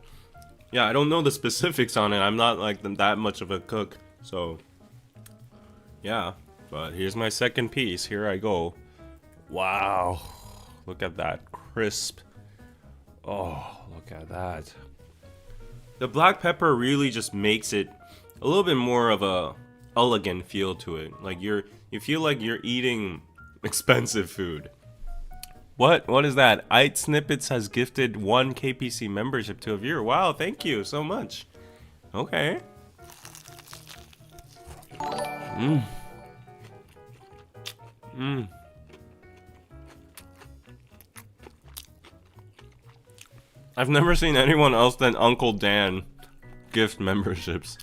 yeah, I don't know the specifics on it. I'm not like that much of a cook, so yeah. But here's my second piece. Here I go. Wow, look at that crisp. Oh, look at that. The black pepper really just makes it a little bit more of a elegant feel to it. Like you feel like you're eating expensive food. What is that? Ite Snippets has gifted 1 KPC membership to a viewer. Wow, thank you so much. Okay. I've never seen anyone else than Uncle Dan gift memberships.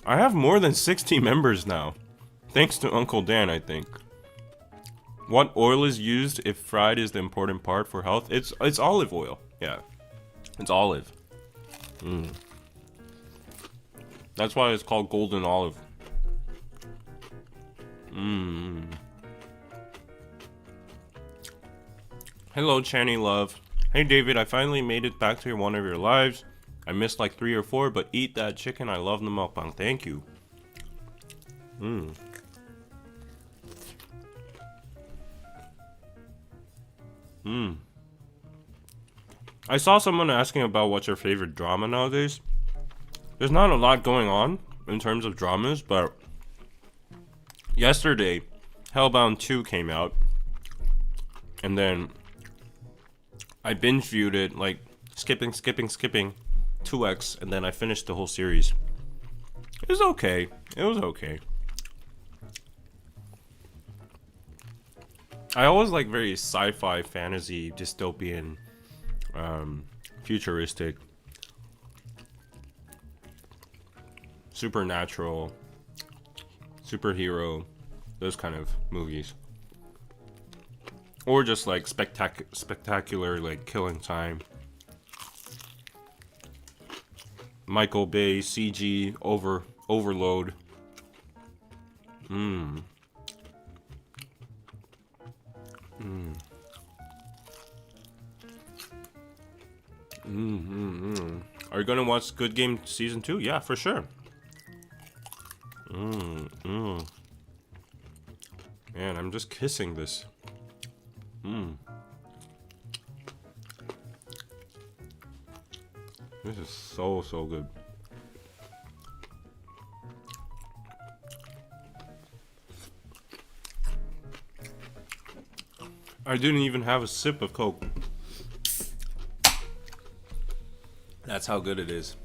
I have more than 60 members now. Thanks to Uncle Dan, I think. What oil is used if fried is the important part for health? It's olive oil. Yeah. It's olive. That's why it's called golden olive. Hello, Channy Love. Hey, David, I finally made it back to one of your lives. I missed like 3 or 4, but eat that chicken. I love the mukbang. Thank you. I saw someone asking about what's your favorite drama nowadays. There's not a lot going on in terms of dramas, but yesterday, Hellbound 2 came out, and then I binge viewed it, like skipping 2x, and then I finished the whole series. It was okay. It was okay. I always like very sci-fi, fantasy, dystopian, futuristic, supernatural, superhero, those kind of movies. Or just like spectacular, like Killing Time, Michael Bay, CG, overload. Are you gonna watch Good Game Season 2? Yeah, for sure. Man, I'm just kissing this. This is so good. I didn't even have a sip of Coke. That's how good it is.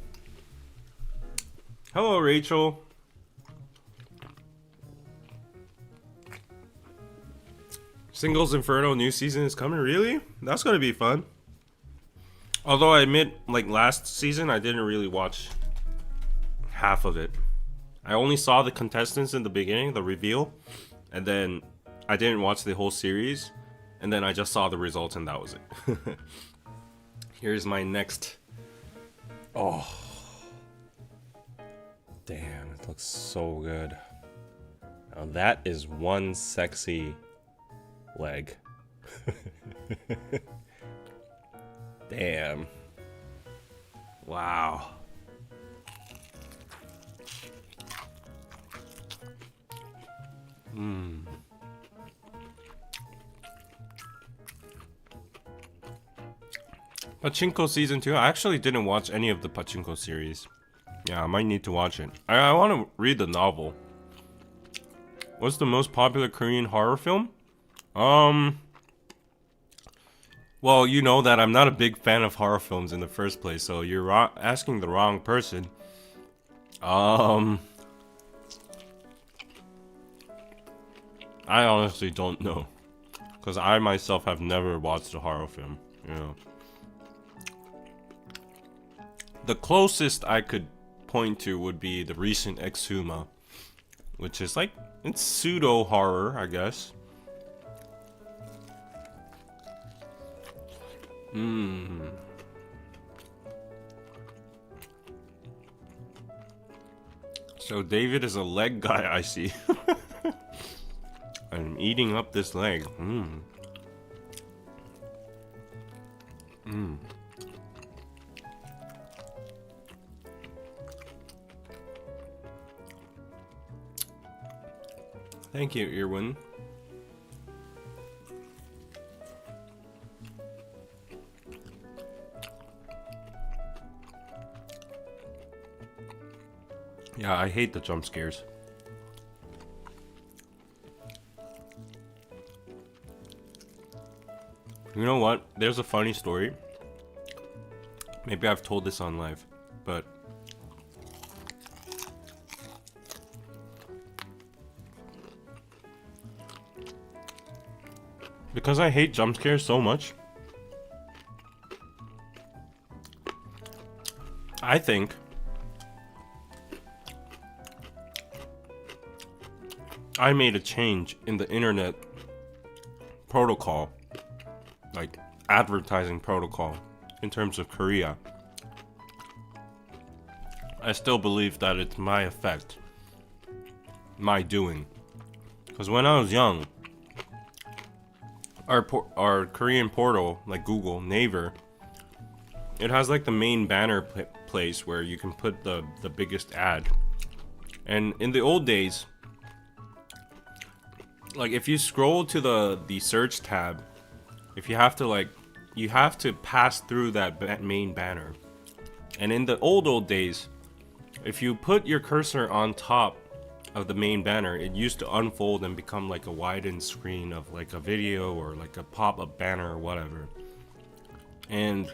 Hello, Rachel. Singles Inferno new season is coming, really? That's gonna be fun. Although I admit, like last season, I didn't really watch half of it. I only saw the contestants in the beginning, the reveal, and then I didn't watch the whole series, and then I just saw the results and that was it. Here's my next. Oh. Damn, it looks so good. Now that is one sexy leg. Damn. Wow. Pachinko Season 2. I actually didn't watch any of the Pachinko series. Yeah, I might need to watch it. I want to read the novel. What's the most popular Korean horror film? Well, you know that I'm not a big fan of horror films in the first place, so you're asking the wrong person. I honestly don't know, because I myself have never watched a horror film, you know. The closest I could point to would be the recent Exhuma, which is like, it's pseudo horror, I guess. Mmm. So David is a leg guy, I see. I'm eating up this leg. Mmm. Mmm. Thank you, Irwin. Yeah, I hate the jump scares. You know what? There's a funny story. Maybe I've told this on live, but because I hate jump scares so much, I think I made a change in the internet protocol, like advertising protocol, in terms of Korea. I still believe that it's my effect, my doing. Because when I was young, our Korean portal, like Google, Naver, it has like the main banner place where you can put the biggest ad. And in the old days, like if you scroll to the search tab, if you have to pass through that main banner. And in the old days, if you put your cursor on top of the main banner, it used to unfold and become like a widened screen of like a video or like a pop-up banner or whatever. And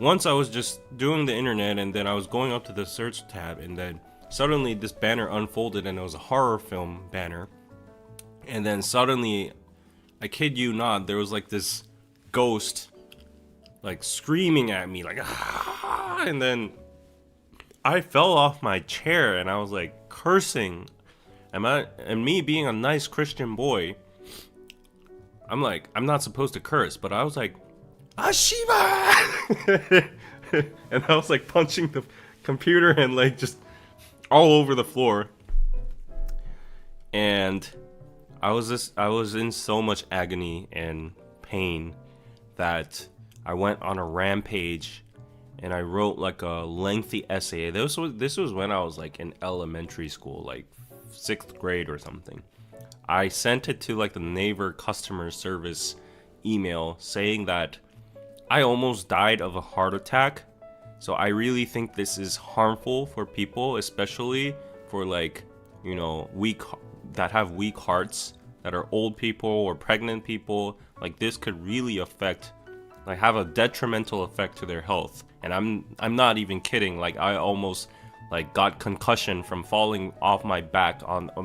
once I was just doing the internet and then I was going up to the search tab, and then suddenly this banner unfolded and it was a horror film banner. And then suddenly, I kid you not, there was like this ghost like screaming at me like, ah! And then I fell off my chair and I was like cursing. And me being a nice Christian boy, I'm like, I'm not supposed to curse, but I was like, Ashiba! And I was like punching the computer and like just all over the floor. And I was in so much agony and pain that I went on a rampage and I wrote like a lengthy essay. This was when I was like in elementary school, like 6th grade or something. I sent it to like the Naver customer service email saying that I almost died of a heart attack. So I really think this is harmful for people, especially for like, you know, that have weak hearts, that are old people or pregnant people. Like this could really affect, like have a detrimental effect to their health. And I'm not even kidding. Like I almost like got concussion from falling off my back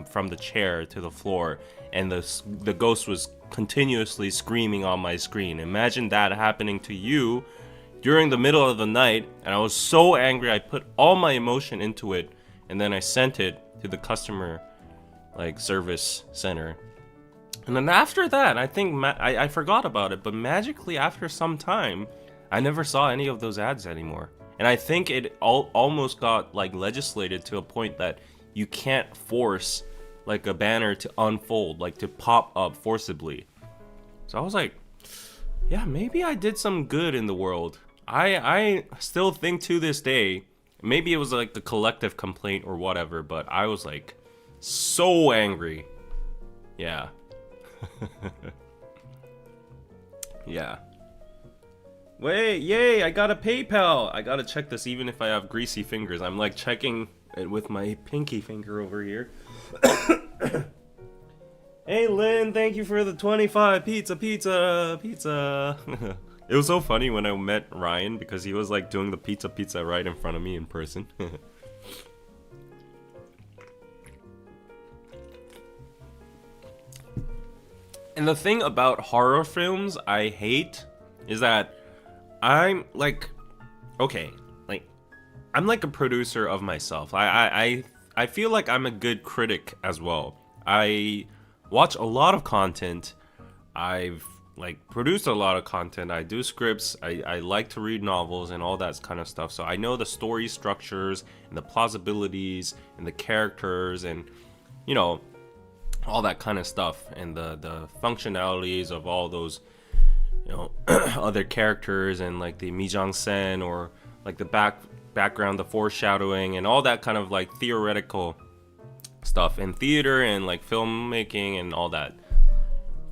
from the chair to the floor, and the ghost was continuously screaming on my screen. Imagine that happening to you during the middle of the night. And I was so angry, I put all my emotion into it, and then I sent it to the customer like service center. And then after that, I think I forgot about it, but magically after some time, I never saw any of those ads anymore. And I think it almost got like legislated to a point that you can't force like a banner to unfold, like to pop up forcibly. So I was like, yeah, maybe I did some good in the world. I still think to this day, maybe it was like the collective complaint or whatever, but I was like so angry. Yeah. Yeah. Wait, yay, I got a PayPal. I gotta check this even if I have greasy fingers. I'm like checking it with my pinky finger over here. Hey Lynn, thank you for the 25 pizza. It was so funny when I met Ryan because he was like doing the pizza right in front of me in person. And the thing about horror films I hate is that I'm like, okay, like I'm like a producer of myself. I feel like I'm a good critic as well. I watch a lot of content. I've like produce a lot of content. I do scripts. I like to read novels and all that kind of stuff. So I know the story structures and the plausibilities and the characters and, you know, all that kind of stuff, and the functionalities of all those, you know, other characters, and like the mise-en-scène, or like the background, the foreshadowing, and all that kind of like theoretical stuff in theater and like filmmaking and all that.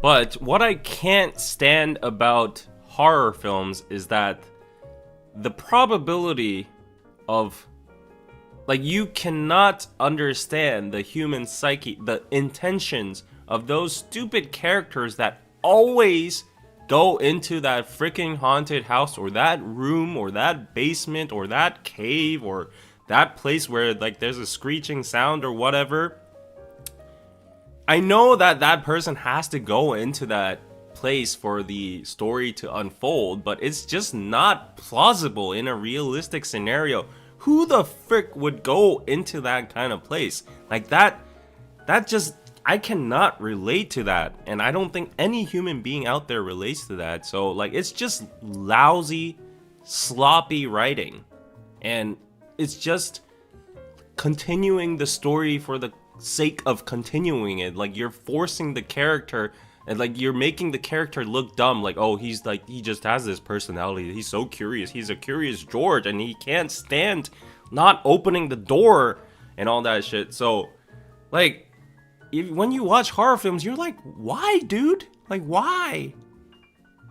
But what I can't stand about horror films is that the probability of, like, you cannot understand the human psyche, the intentions of those stupid characters that always go into that freaking haunted house, or that room, or that basement, or that cave, or that place where, like, there's a screeching sound or whatever. I know that that person has to go into that place for the story to unfold, but it's just not plausible in a realistic scenario. Who the frick would go into that kind of place? Like that just, I cannot relate to that. And I don't think any human being out there relates to that. So like, it's just lousy, sloppy writing. And it's just continuing the story for the sake of continuing it. Like, you're forcing the character, and like you're making the character look dumb. Like, oh, he's like, he just has this personality, he's so curious, he's a curious George, and he can't stand not opening the door and all that shit. So like, when you watch horror films, you're like, why, dude? Like, why?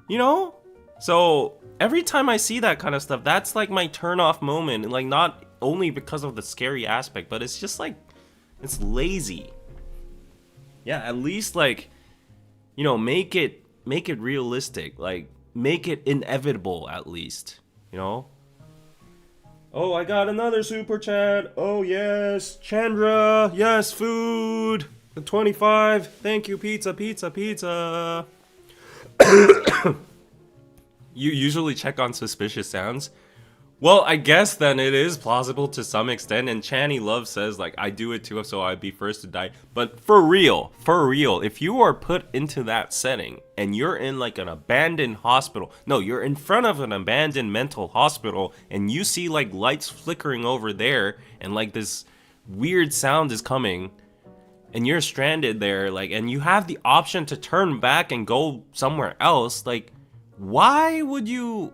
You know? So every time I see that kind of stuff, that's like my turn off moment. And like, not only because of the scary aspect, but it's just like, it's lazy. Yeah, at least like, you know, make it realistic. Like, make it inevitable at least, you know? Oh, I got another super chat. Oh yes, Chandra. Yes, food. The 25. Thank you, pizza. You usually check on suspicious sounds. Well, I guess then it is plausible to some extent, and Channy Love says, like, I do it too, so I'd be first to die. But for real, if you are put into that setting, and you're in, like, an abandoned hospital, no, you're in front of an abandoned mental hospital, and you see, like, lights flickering over there, and, like, this weird sound is coming, and you're stranded there, like, and you have the option to turn back and go somewhere else, like, why would you...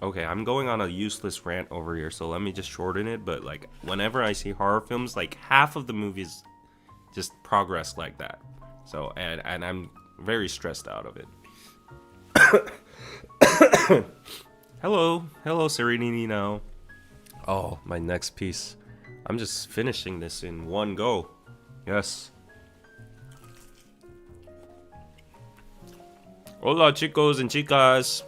Okay, I'm going on a useless rant over here, so let me just shorten it. But like, whenever I see horror films, like half of the movies just progress like that. So, and I'm very stressed out of it. Hello, Serenity now. Oh, my next piece. I'm just finishing this in one go. Yes. Hola, chicos and chicas.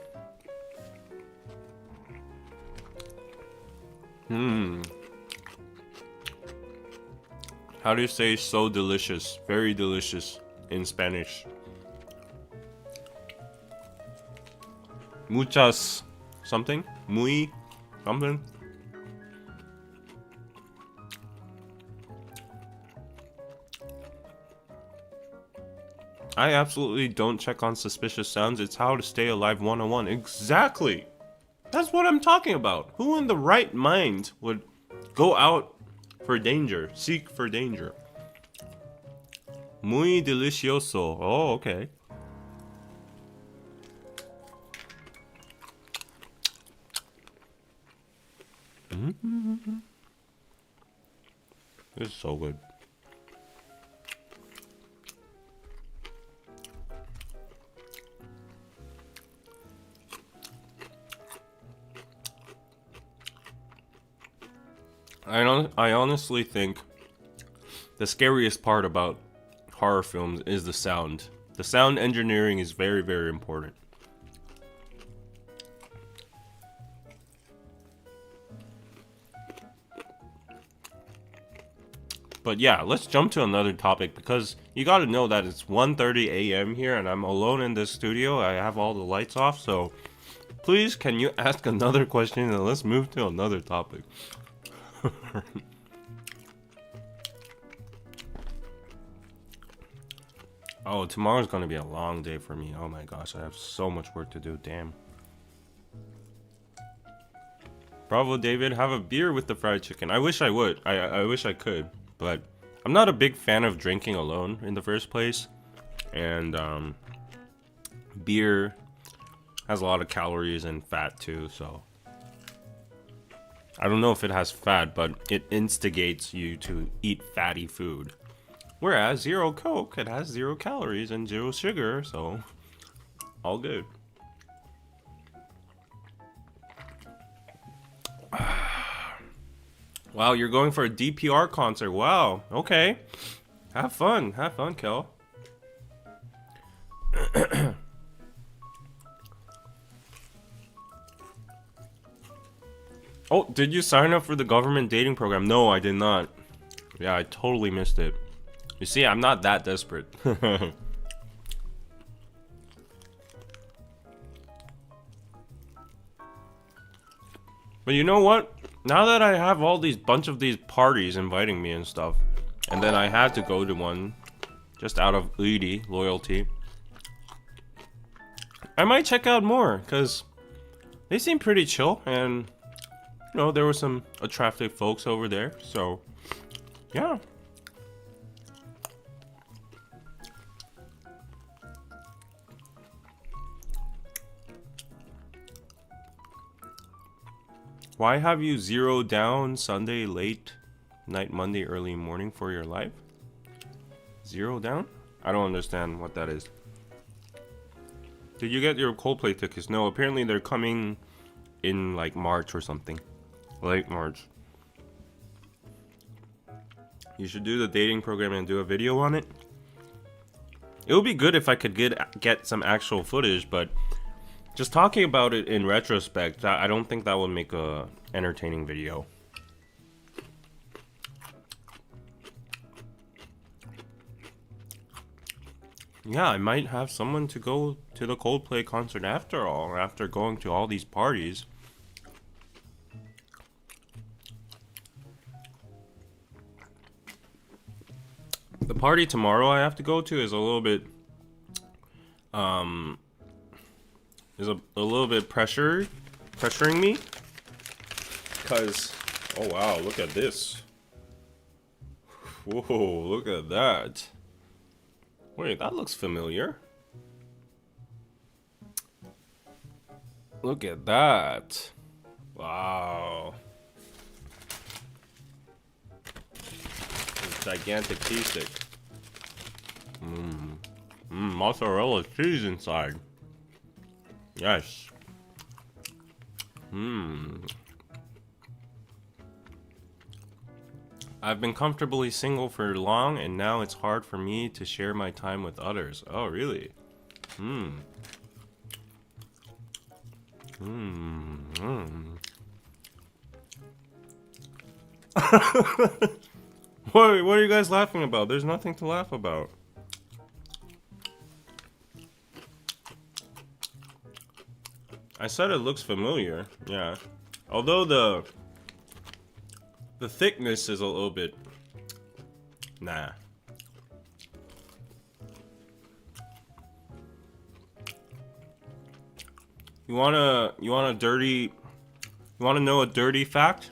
How do you say so delicious? Very delicious in Spanish. Muchas something? Muy something? I absolutely don't check on suspicious sounds. It's how to stay alive 101. Exactly! That's what I'm talking about. Who in the right mind would go out for danger, seek for danger? Muy delicioso. Oh, okay. This is so good. I honestly think the scariest part about horror films is the sound. The sound engineering is very, very important. But yeah, let's jump to another topic, because you gotta know that it's 1:30 a.m. here and I'm alone in this studio. I have all the lights off, so please, can you ask another question and let's move to another topic. Oh, tomorrow's gonna be a long day for me. Oh my gosh, I have so much work to do. Damn. Bravo, David. Have a beer with the fried chicken. I wish I would. I wish I could, but I'm not a big fan of drinking alone in the first place, and beer has a lot of calories and fat too. So I don't know if it has fat, but it instigates you to eat fatty food. Whereas Zero Coke, it has 0 calories and 0 sugar, so all good. Wow, you're going for a DPR concert. Wow, okay. Have fun, Kel. Oh, did you sign up for the government dating program? No, I did not. Yeah, I totally missed it. You see, I'm not that desperate. But you know what? Now that I have all these bunch of these parties inviting me and stuff, and then I had to go to one just out of loyalty, I might check out more because they seem pretty chill, and you know, there were some attractive folks over there, so yeah. Why have you zeroed down Sunday late night, Monday early morning for your life? Zero down? I don't understand what that is. Did you get your Coldplay tickets? No, apparently they're coming in like March or something. Late March. You should do the dating program and do a video on it. It would be good if I could get some actual footage, but just talking about it in retrospect, I don't think that would make a entertaining video. Yeah, I might have someone to go to the Coldplay concert after all, after going to all these parties. The party tomorrow I have to go to is a little bit is a little bit pressuring me, because oh wow, look at this. Whoa, look at that. Wait, that looks familiar. Look at that. Wow. It's gigantic cheese stick. Mozzarella cheese inside. Yes. I've been comfortably single for long, and now it's hard for me to share my time with others. Oh, really? What are you guys laughing about? There's nothing to laugh about. I said it looks familiar. Yeah. Although the thickness is a little bit nah. You want to know a dirty fact?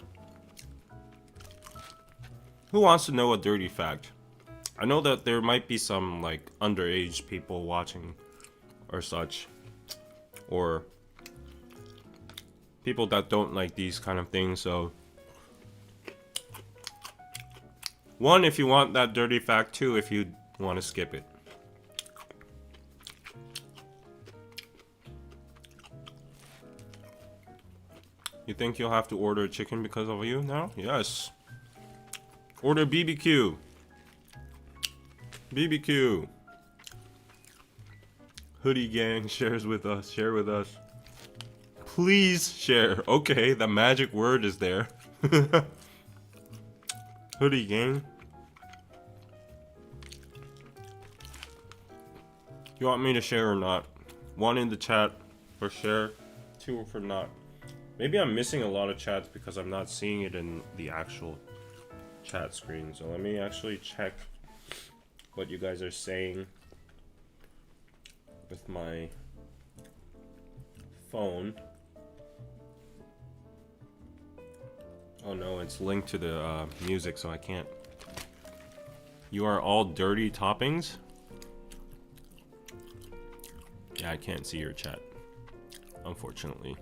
Who wants to know a dirty fact? I know that there might be some like underage people watching or such, or people that don't like these kind of things, so one, if you want that dirty fact, two, if you want to skip it. You think you'll have to order chicken because of you now? Yes. Order BBQ. BBQ. Hoodie gang shares with us. Share with us. Please share. Okay, the magic word is there. Hoodie gang. You want me to share or not? One in the chat for share, two for not. Maybe I'm missing a lot of chats because I'm not seeing it in the actual chat screen. So let me actually check what you guys are saying my phone. Oh no, it's linked to the music, so I can't. You are all dirty toppings? Yeah, I can't see your chat, unfortunately.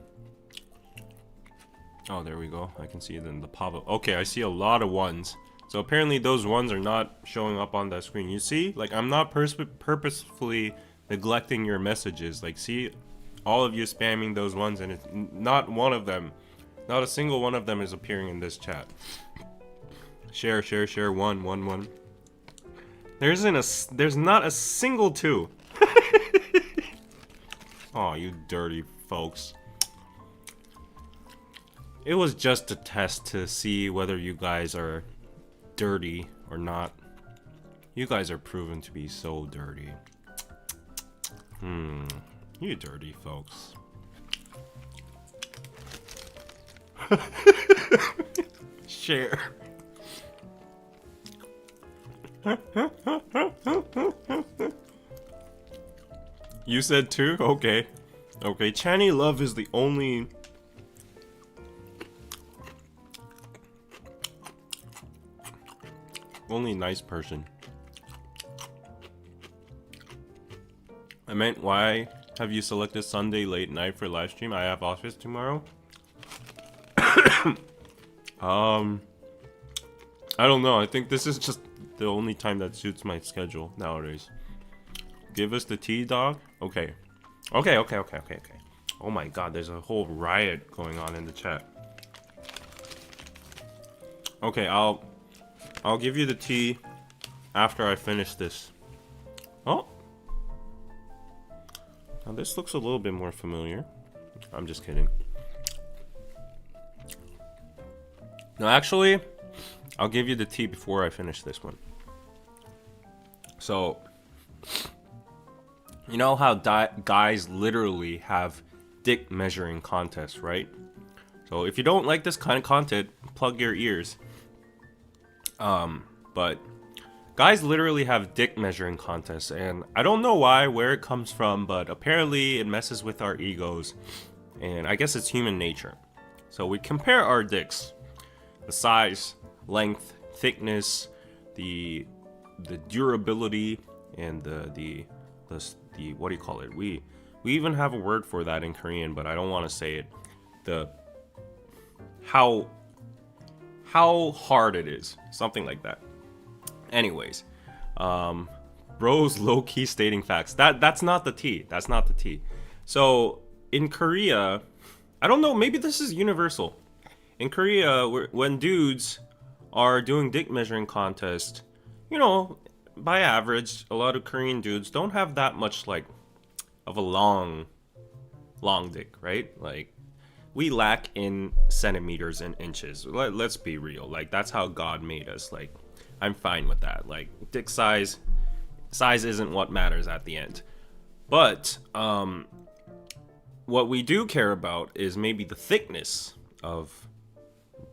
Oh, there we go. I can see then the pop-up. Okay, I see a lot of ones. So apparently those ones are not showing up on that screen. You see? Like, I'm not purposefully neglecting your messages. Like, see? All of you spamming those ones, and it's not one of them. Not a single one of them is appearing in this chat. Share, share, share. One. There's not a single two. Oh, you dirty folks. It was just a test to see whether you guys are dirty or not. You guys are proven to be so dirty. You dirty folks. Share. You said two? Okay. Okay, Channy Love is the only nice person. I meant, why have you selected Sunday late night for live stream? I have office tomorrow. I don't know. I think this is just the only time that suits my schedule nowadays. Give us the tea, dog. Okay. Okay. Oh my god, there's a whole riot going on in the chat. Okay, I'll give you the tea after I finish this. Oh. Now this looks a little bit more familiar. I'm just kidding. No, actually, I'll give you the tea before I finish this one. So, you know how guys literally have dick measuring contests, right? So if you don't like this kind of content, plug your ears. But guys literally have dick measuring contests, and I don't know why, where it comes from, but apparently it messes with our egos, and I guess it's human nature. So we compare our dicks, the size, length, thickness, the durability, and the what do you call it? We even have a word for that in Korean, but I don't want to say it. The how hard it is, something like that. Anyways, bro's low-key stating facts. That's not the tea. That's not the tea. So in Korea, I don't know, maybe this is universal. In Korea, when dudes are doing dick measuring contest, you know, by average, a lot of Korean dudes don't have that much like of a long dick, right? Like, we lack in centimeters and inches. Let's be real. Like, that's how God made us. Like, I'm fine with that. Like, dick size isn't what matters at the end. But what we do care about is maybe the thickness of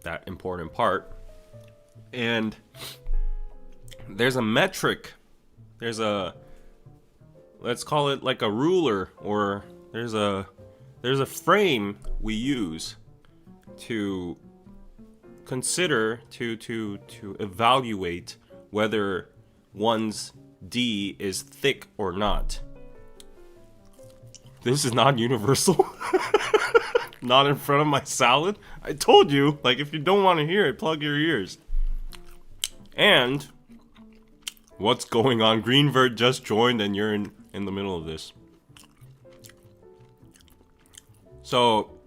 that important part. And there's a metric. There's a, let's call it like a ruler, or there's a frame we use to consider, to evaluate whether one's D is thick or not. This is not universal. Not in front of my salad. I told you, like, if you don't want to hear it, plug your ears. And what's going on? Greenvert just joined and you're in the middle of this. So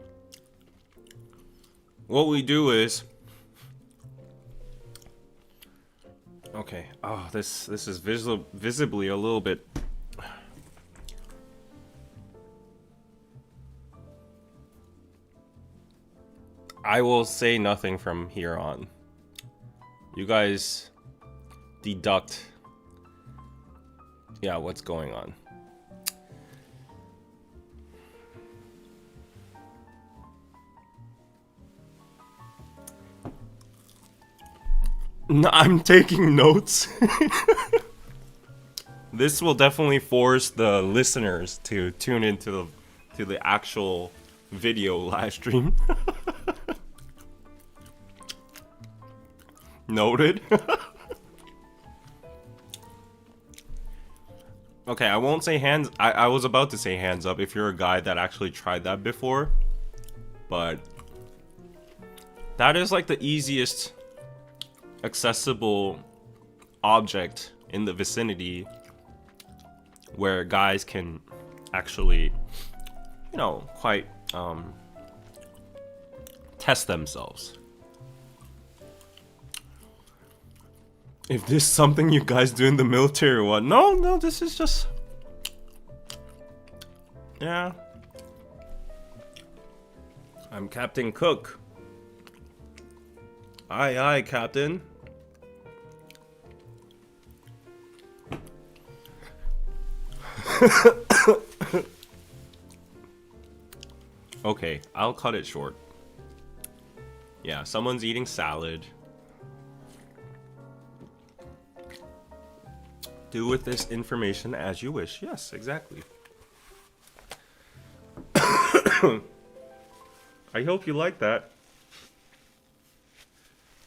what we do is, okay, oh, this is visibly a little bit. I will say nothing from here on. You guys deduct, yeah, what's going on. No, I'm taking notes. This will definitely force the listeners to tune into the actual video live stream. Noted. Okay, I won't say hands. I was about to say hands up if you're a guy that actually tried that before. But that is like the easiest accessible object in the vicinity where guys can actually, you know, quite test themselves. If this is something you guys do in the military or what? No, this is just... Yeah. I'm Captain Cook. Aye, aye, Captain. Okay, I'll cut it short. Yeah, someone's eating salad. Do with this information as you wish. Yes, exactly. I hope you like that.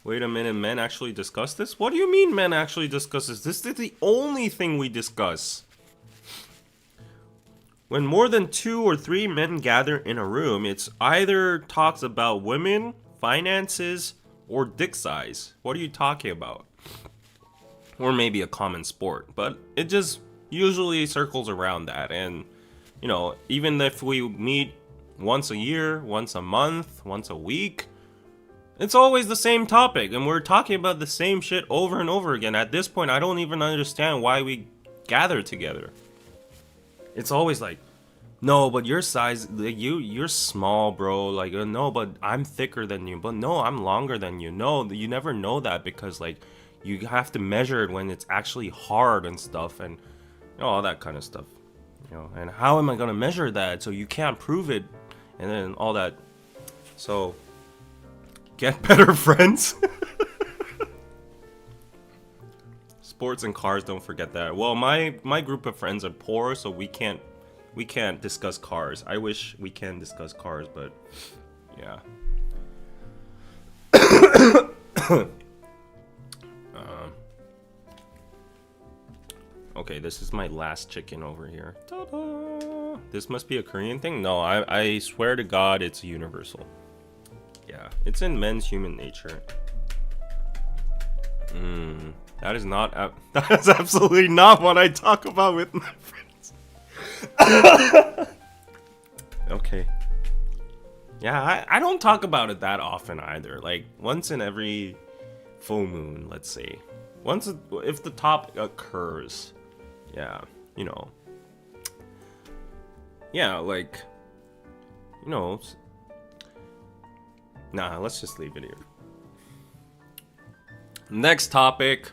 Wait a minute, men actually discuss this? What do you mean men actually discuss this? This is the only thing we discuss. When more than 2 or 3 men gather in a room, it's either talks about women, finances, or dick size. What are you talking about? Or maybe a common sport, but it just usually circles around that. And, you know, even if we meet once a year, once a month, once a week, it's always the same topic, and we're talking about the same shit over and over again. At this point, I don't even understand why we gather together. It's always like, no, but your size, like, you're small, bro. Like, no, but I'm thicker than you. But no, I'm longer than you. No, you never know that because, like, you have to measure it when it's actually hard and stuff, and, you know, all that kind of stuff. You know, and how am I gonna measure that? So you can't prove it, and then all that. So get better friends. Sports and cars, don't forget that. Well, my group of friends are poor, so we can't discuss cars. I wish we can discuss cars, but yeah. Okay, this is my last chicken over here. Ta-da! This must be a Korean thing? No, I swear to God, it's universal. Yeah, it's in men's human nature. That is not... that is absolutely not what I talk about with my friends. Okay. Yeah, I don't talk about it that often either. Like, once in every full moon, let's say. If the topic occurs. Yeah, you know. Yeah, like, you know. Nah, let's just leave it here. Next topic.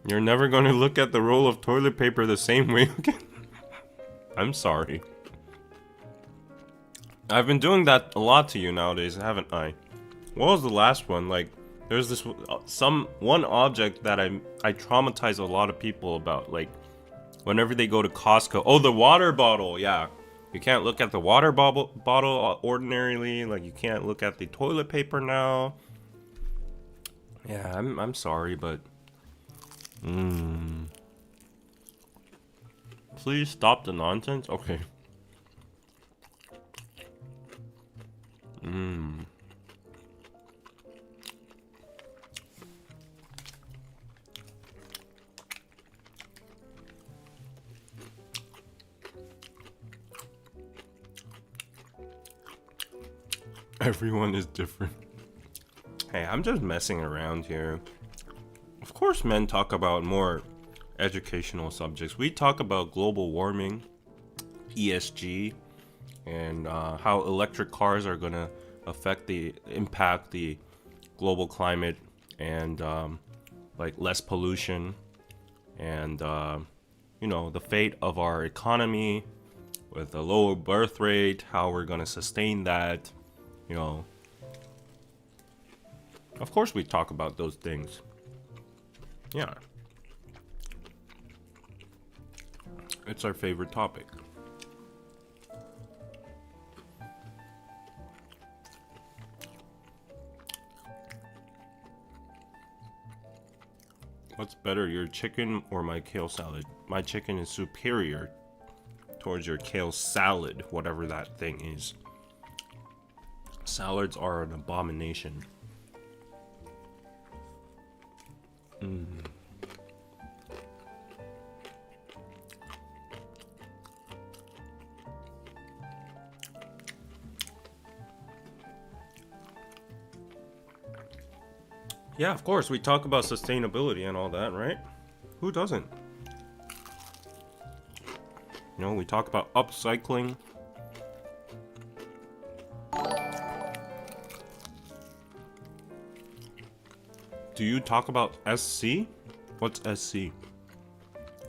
You're never gonna look at the roll of toilet paper the same way again. I'm sorry. I've been doing that a lot to you nowadays, haven't I? What was the last one? Like, there's this one object that I traumatize a lot of people about. Like, whenever they go to Costco. Oh, the water bottle. Yeah, you can't look at the water bottle ordinarily. Like, you can't look at the toilet paper now. Yeah, I'm sorry, but please stop the nonsense. Okay. Everyone is different. Hey, I'm just messing around here. Of course, men talk about more educational subjects. We talk about global warming, ESG, and how electric cars are gonna impact the global climate, and like less pollution, and you know, the fate of our economy with a lower birth rate, how we're gonna sustain that, You know, of course we talk about those things. Yeah. It's our favorite topic. What's better, your chicken or my kale salad? My chicken is superior towards your kale salad, whatever that thing is. Salads are an abomination. Yeah, of course, we talk about sustainability and all that, right? Who doesn't? You know, we talk about upcycling. Do you talk about SC? What's SC?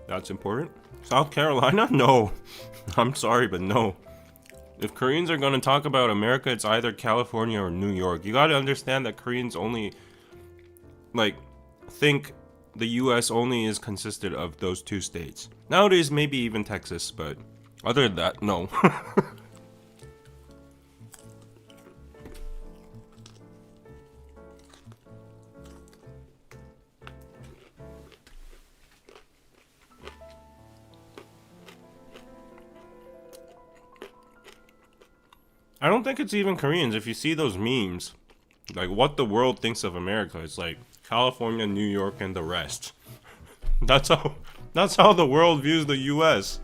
That's important? South Carolina? No. I'm sorry, but no. If Koreans are gonna talk about America, it's either California or New York. You gotta understand that Koreans only think the US only is consisted of those two states. Nowadays, maybe even Texas, but other than that, no. I don't think it's even Koreans. If you see those memes, like what the world thinks of America, it's like California, New York, and the rest. That's how the world views the US.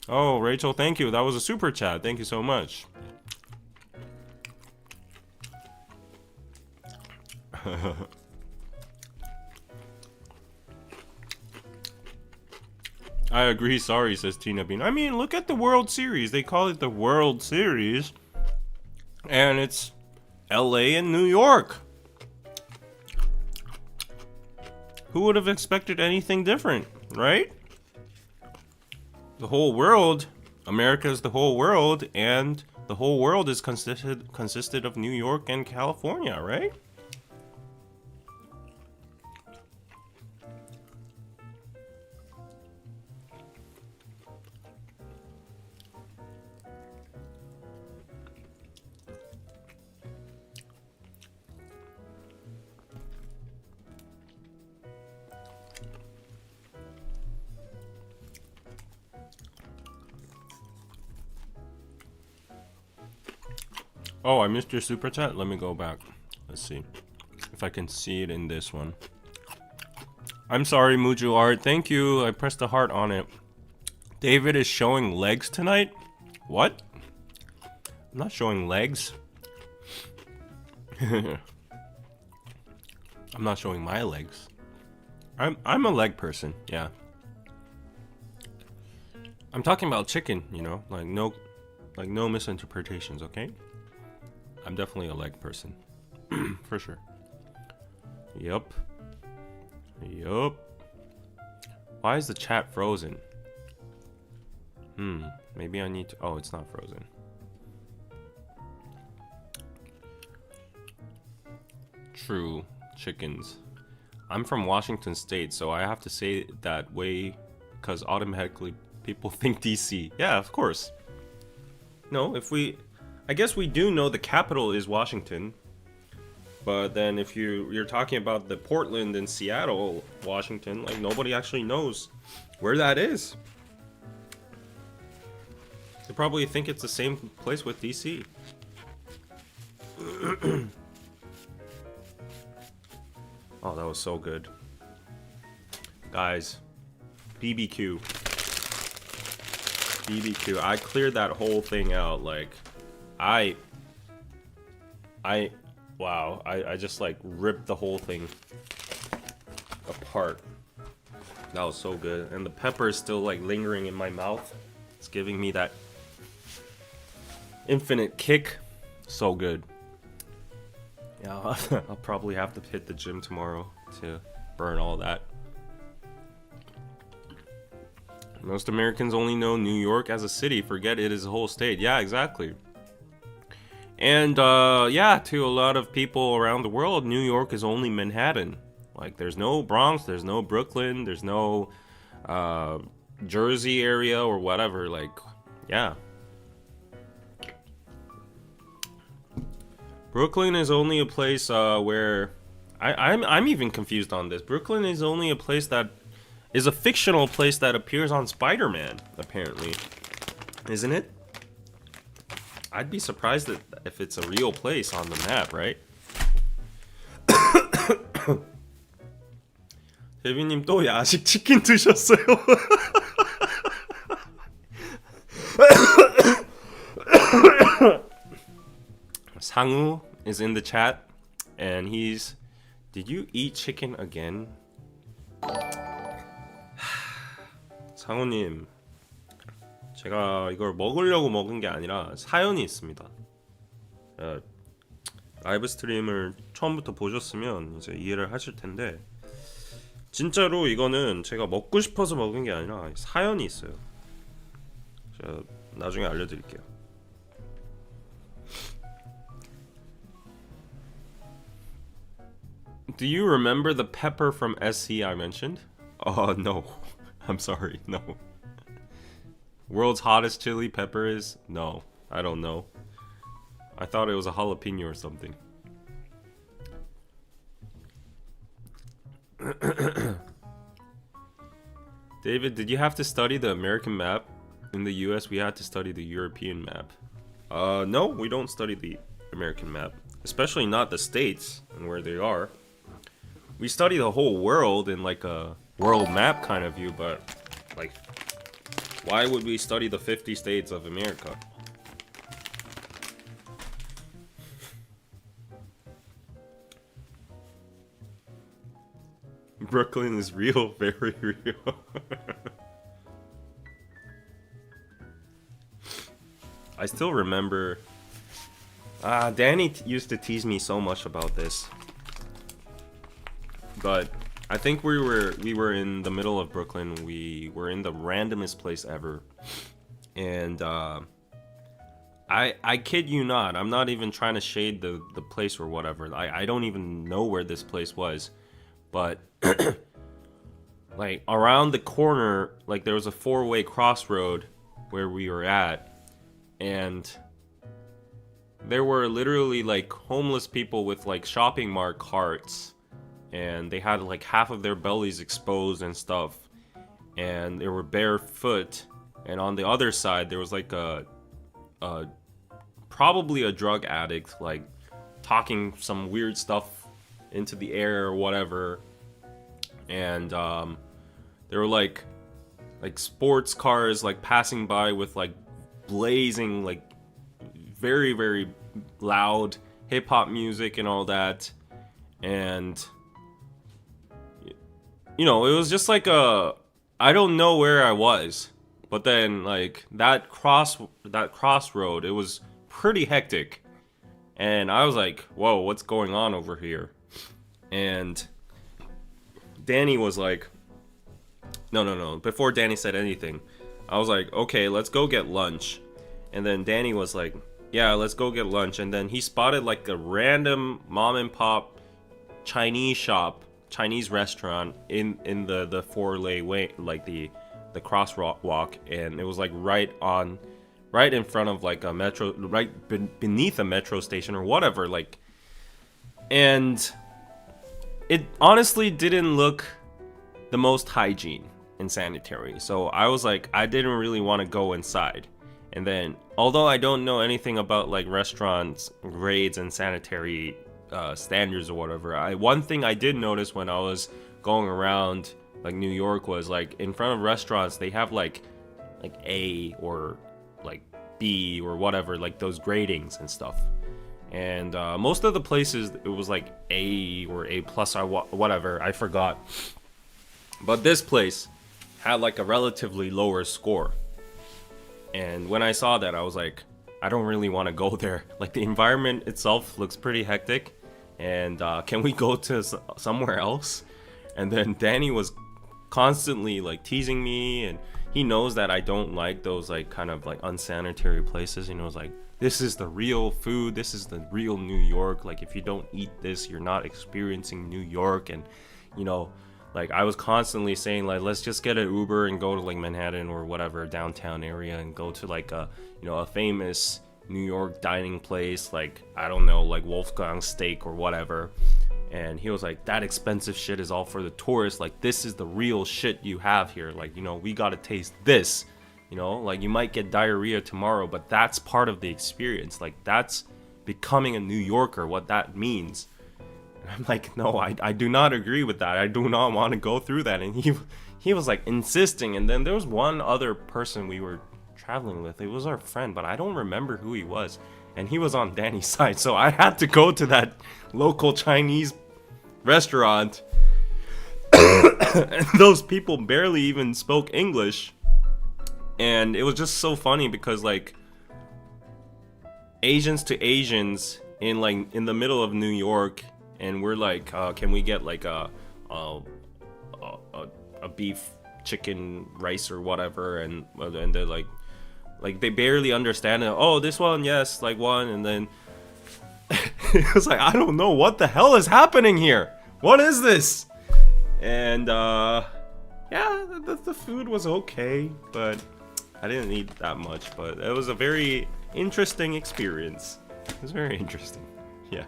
Oh, Rachel, thank you. That was a super chat. Thank you so much. I agree, sorry, says Tina Bean. I mean, look at the World Series. They call it the World Series. And it's LA and New York. Who would have expected anything different, right? The whole world, America is the whole world, and the whole world is consisted of New York and California, right? Oh, I missed your super chat. Let me go back. Let's see if I can see it in this one. I'm sorry, Muju Art. Thank you. I pressed the heart on it. David is showing legs tonight? What? I'm not showing legs. I'm not showing my legs. I'm a leg person, yeah. I'm talking about chicken, you know, like no misinterpretations, okay? I'm definitely a leg person. For sure. Yup. Why is the chat frozen? Maybe I need to... Oh, it's not frozen. True. Chickens. I'm from Washington State, so I have to say it that way because automatically people think DC. Yeah, of course. No, I guess we do know the capital is Washington, but then if you're talking about the Portland and Seattle, Washington, like nobody actually knows where that is. They probably think it's the same place with DC. Oh, that was so good. Guys, BBQ. I cleared that whole thing out, like wow, I just like ripped the whole thing apart. That was so good. And the pepper is still like lingering in my mouth. It's giving me that infinite kick. So good. Yeah, I'll probably have to hit the gym tomorrow to burn all that. Most Americans only know New York as a city, forget it is a whole state. Yeah, exactly. And yeah, to a lot of people around the world, New York is only Manhattan. Like, there's no Bronx, there's no Brooklyn, there's no Jersey area or whatever. Like, yeah. Brooklyn is only a place where I'm even confused on this. Brooklyn is only a place that is a fictional place that appears on Spider-Man, apparently. Isn't it? I'd be surprised if it's a real place on the map, right? 대비님 또 야식 치킨 드셨어요? 상우 is in the chat and he's did you eat chicken again? 상우님, 제가 이걸 먹으려고 먹은 게 아니라 사연이 있습니다. 라이브 스트림을 처음부터 보셨으면 이제 이해를 하실 텐데, 진짜로 이거는 제가 먹고 싶어서 먹은 게 아니라 사연이 있어요. 제가 나중에 알려드릴게요. Do you remember the pepper from SC I mentioned? No. I'm sorry, no. World's hottest chili pepper is? No, I don't know. I thought it was a jalapeno or something. David, did you have to study the American map? In the US, we had to study the European map. No, we don't study the American map. Especially not the states and where they are. We study the whole world in like a world map kind of view, but like, why would we study the 50 states of America? Brooklyn is real, very real. I still remember Danny used to tease me so much about this. But I think we were in the middle of Brooklyn. We were in the randomest place ever. And I kid you not, I'm not even trying to shade the place or whatever. I don't even know where this place was. But like around the corner, like there was a 4-way crossroad where we were at. And there were literally like homeless people with like shopping mart carts. And they had like half of their bellies exposed and stuff. And they were barefoot. And on the other side, there was like a probably a drug addict, like talking some weird stuff into the air or whatever. And there were like sports cars like passing by with like blazing like very, very loud hip-hop music and all that. And you know, it was just like I don't know where I was, but then like that crossroad, it was pretty hectic, and I was like, whoa, what's going on over here? And Danny was like, no, before Danny said anything, I was like, okay, let's go get lunch. And then Danny was like, yeah, let's go get lunch. And then he spotted like a random mom and pop Chinese restaurant in the 4-lane way, like the crosswalk, and it was like right in front of like a metro, right beneath a metro station or whatever, like, and it honestly didn't look the most hygiene and sanitary. So I was like, I didn't really want to go inside. And then, although I don't know anything about like restaurants grades and sanitary standards or whatever, one thing I did notice when I was going around like New York was like in front of restaurants they have like A or like B or whatever, like those gradings and stuff. And most of the places it was like A or A plus or whatever, I forgot. But this place had like a relatively lower score. And when I saw that, I was like, I don't really want to go there. Like the environment itself looks pretty hectic. And can we go to somewhere else? And then Danny was constantly like teasing me, and he knows that I don't like those like kind of like unsanitary places. He knows like this is the real food, this is the real New York. Like if you don't eat this, you're not experiencing New York. And you know, like I was constantly saying like let's just get an Uber and go to like Manhattan or whatever downtown area and go to like a, you know, a famous New York dining place, like I don't know, like Wolfgang Steak or whatever. And he was like, that expensive shit is all for the tourists. Like this is the real shit you have here. Like, you know, we gotta taste this. You know, like you might get diarrhea tomorrow, but that's part of the experience. Like that's becoming a New Yorker, what that means. And I'm like, no, I do not agree with that. I do not want to go through that. And he was like insisting. And then there was one other person we were traveling with. It was our friend, but I don't remember who he was. And he was on Danny's side, so I had to go to that local Chinese restaurant. And those people barely even spoke English. And it was just so funny because like Asians to Asians in the middle of New York, and we're like, can we get like a beef chicken rice or whatever? And they're like they barely understand it. Oh, this one, yes, like one. And then it was like, I don't know what the hell is happening here. What is this? And yeah, the food was okay, but I didn't eat that much. But it was a very interesting experience. It was very interesting. Yeah.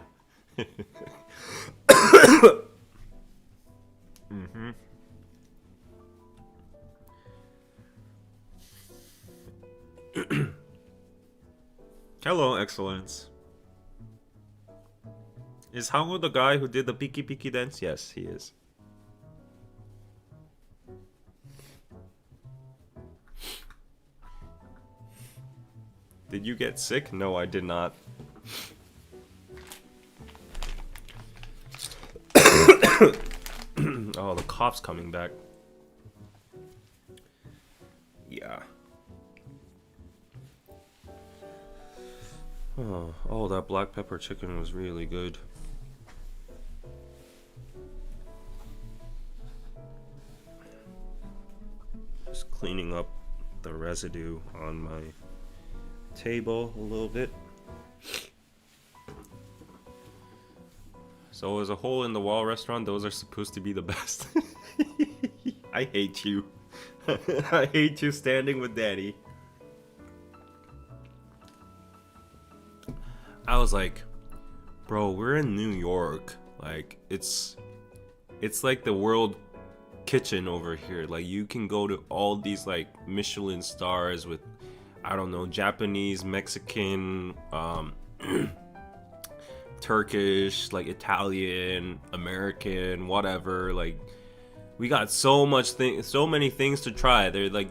Mm-hmm. Hello, Excellence. Is Hangu the guy who did the Piki Piki dance? Yes, he is. Did you get sick? No, I did not. Oh, the cough's coming back. Yeah. Oh, that black pepper chicken was really good. Just cleaning up the residue on my table a little bit. So as a hole in the wall restaurant, those are supposed to be the best. I hate you. I hate you standing with Daddy. I was like, bro, we're in New York. Like it's like the world kitchen over here. Like you can go to all these like Michelin stars with, I don't know, Japanese, Mexican, Turkish, like Italian, American, whatever. Like we got so many things to try. They're like,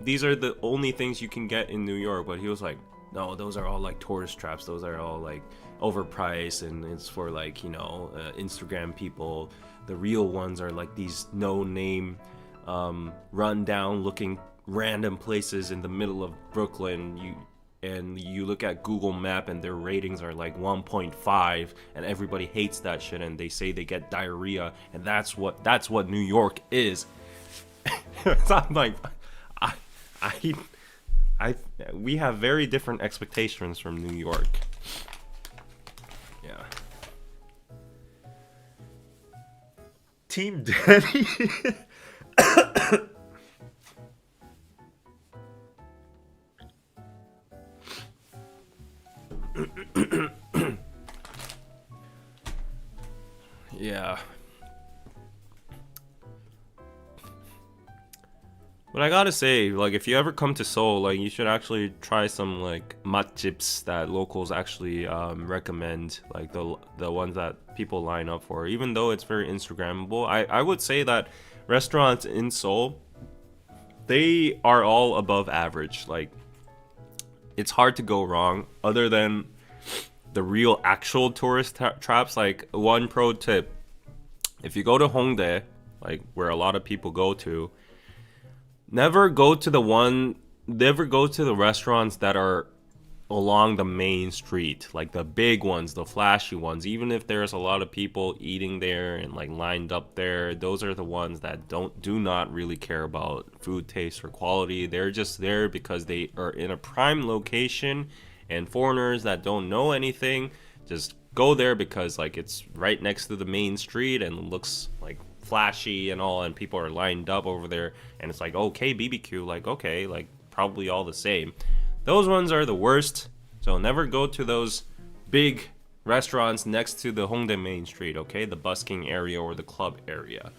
these are the only things you can get in New York. But he was like, no, those are all like tourist traps. Those are all like overpriced, and it's for like, you know, Instagram people. The real ones are like these no-name, run-down looking random places in the middle of Brooklyn. You look at Google Map and their ratings are like 1.5, and everybody hates that shit, and they say they get diarrhea, and that's what New York is. So I'm like, we have very different expectations from New York. Yeah. Team Danny. Yeah. But I gotta say, like, if you ever come to Seoul, like, you should actually try some, like, matjips that locals actually recommend, like, the ones that people line up for. Even though it's very Instagrammable, I would say that restaurants in Seoul, they are all above average. Like, it's hard to go wrong, other than the real actual tourist traps. Like, one pro tip, if you go to Hongdae, like, where a lot of people go to, never go to the restaurants that are along the main street, like the big ones, the flashy ones. Even if there's a lot of people eating there and like lined up there, those are the ones that do not really care about food taste or quality. They're just there because they are in a prime location, and foreigners that don't know anything just go there because like it's right next to the main street and looks like flashy and all, and people are lined up over there, and it's like, okay, BBQ, like, okay, like probably all the same. Those ones are the worst, so never go to those big restaurants next to the Hongdae main street, okay? The busking area or the club area.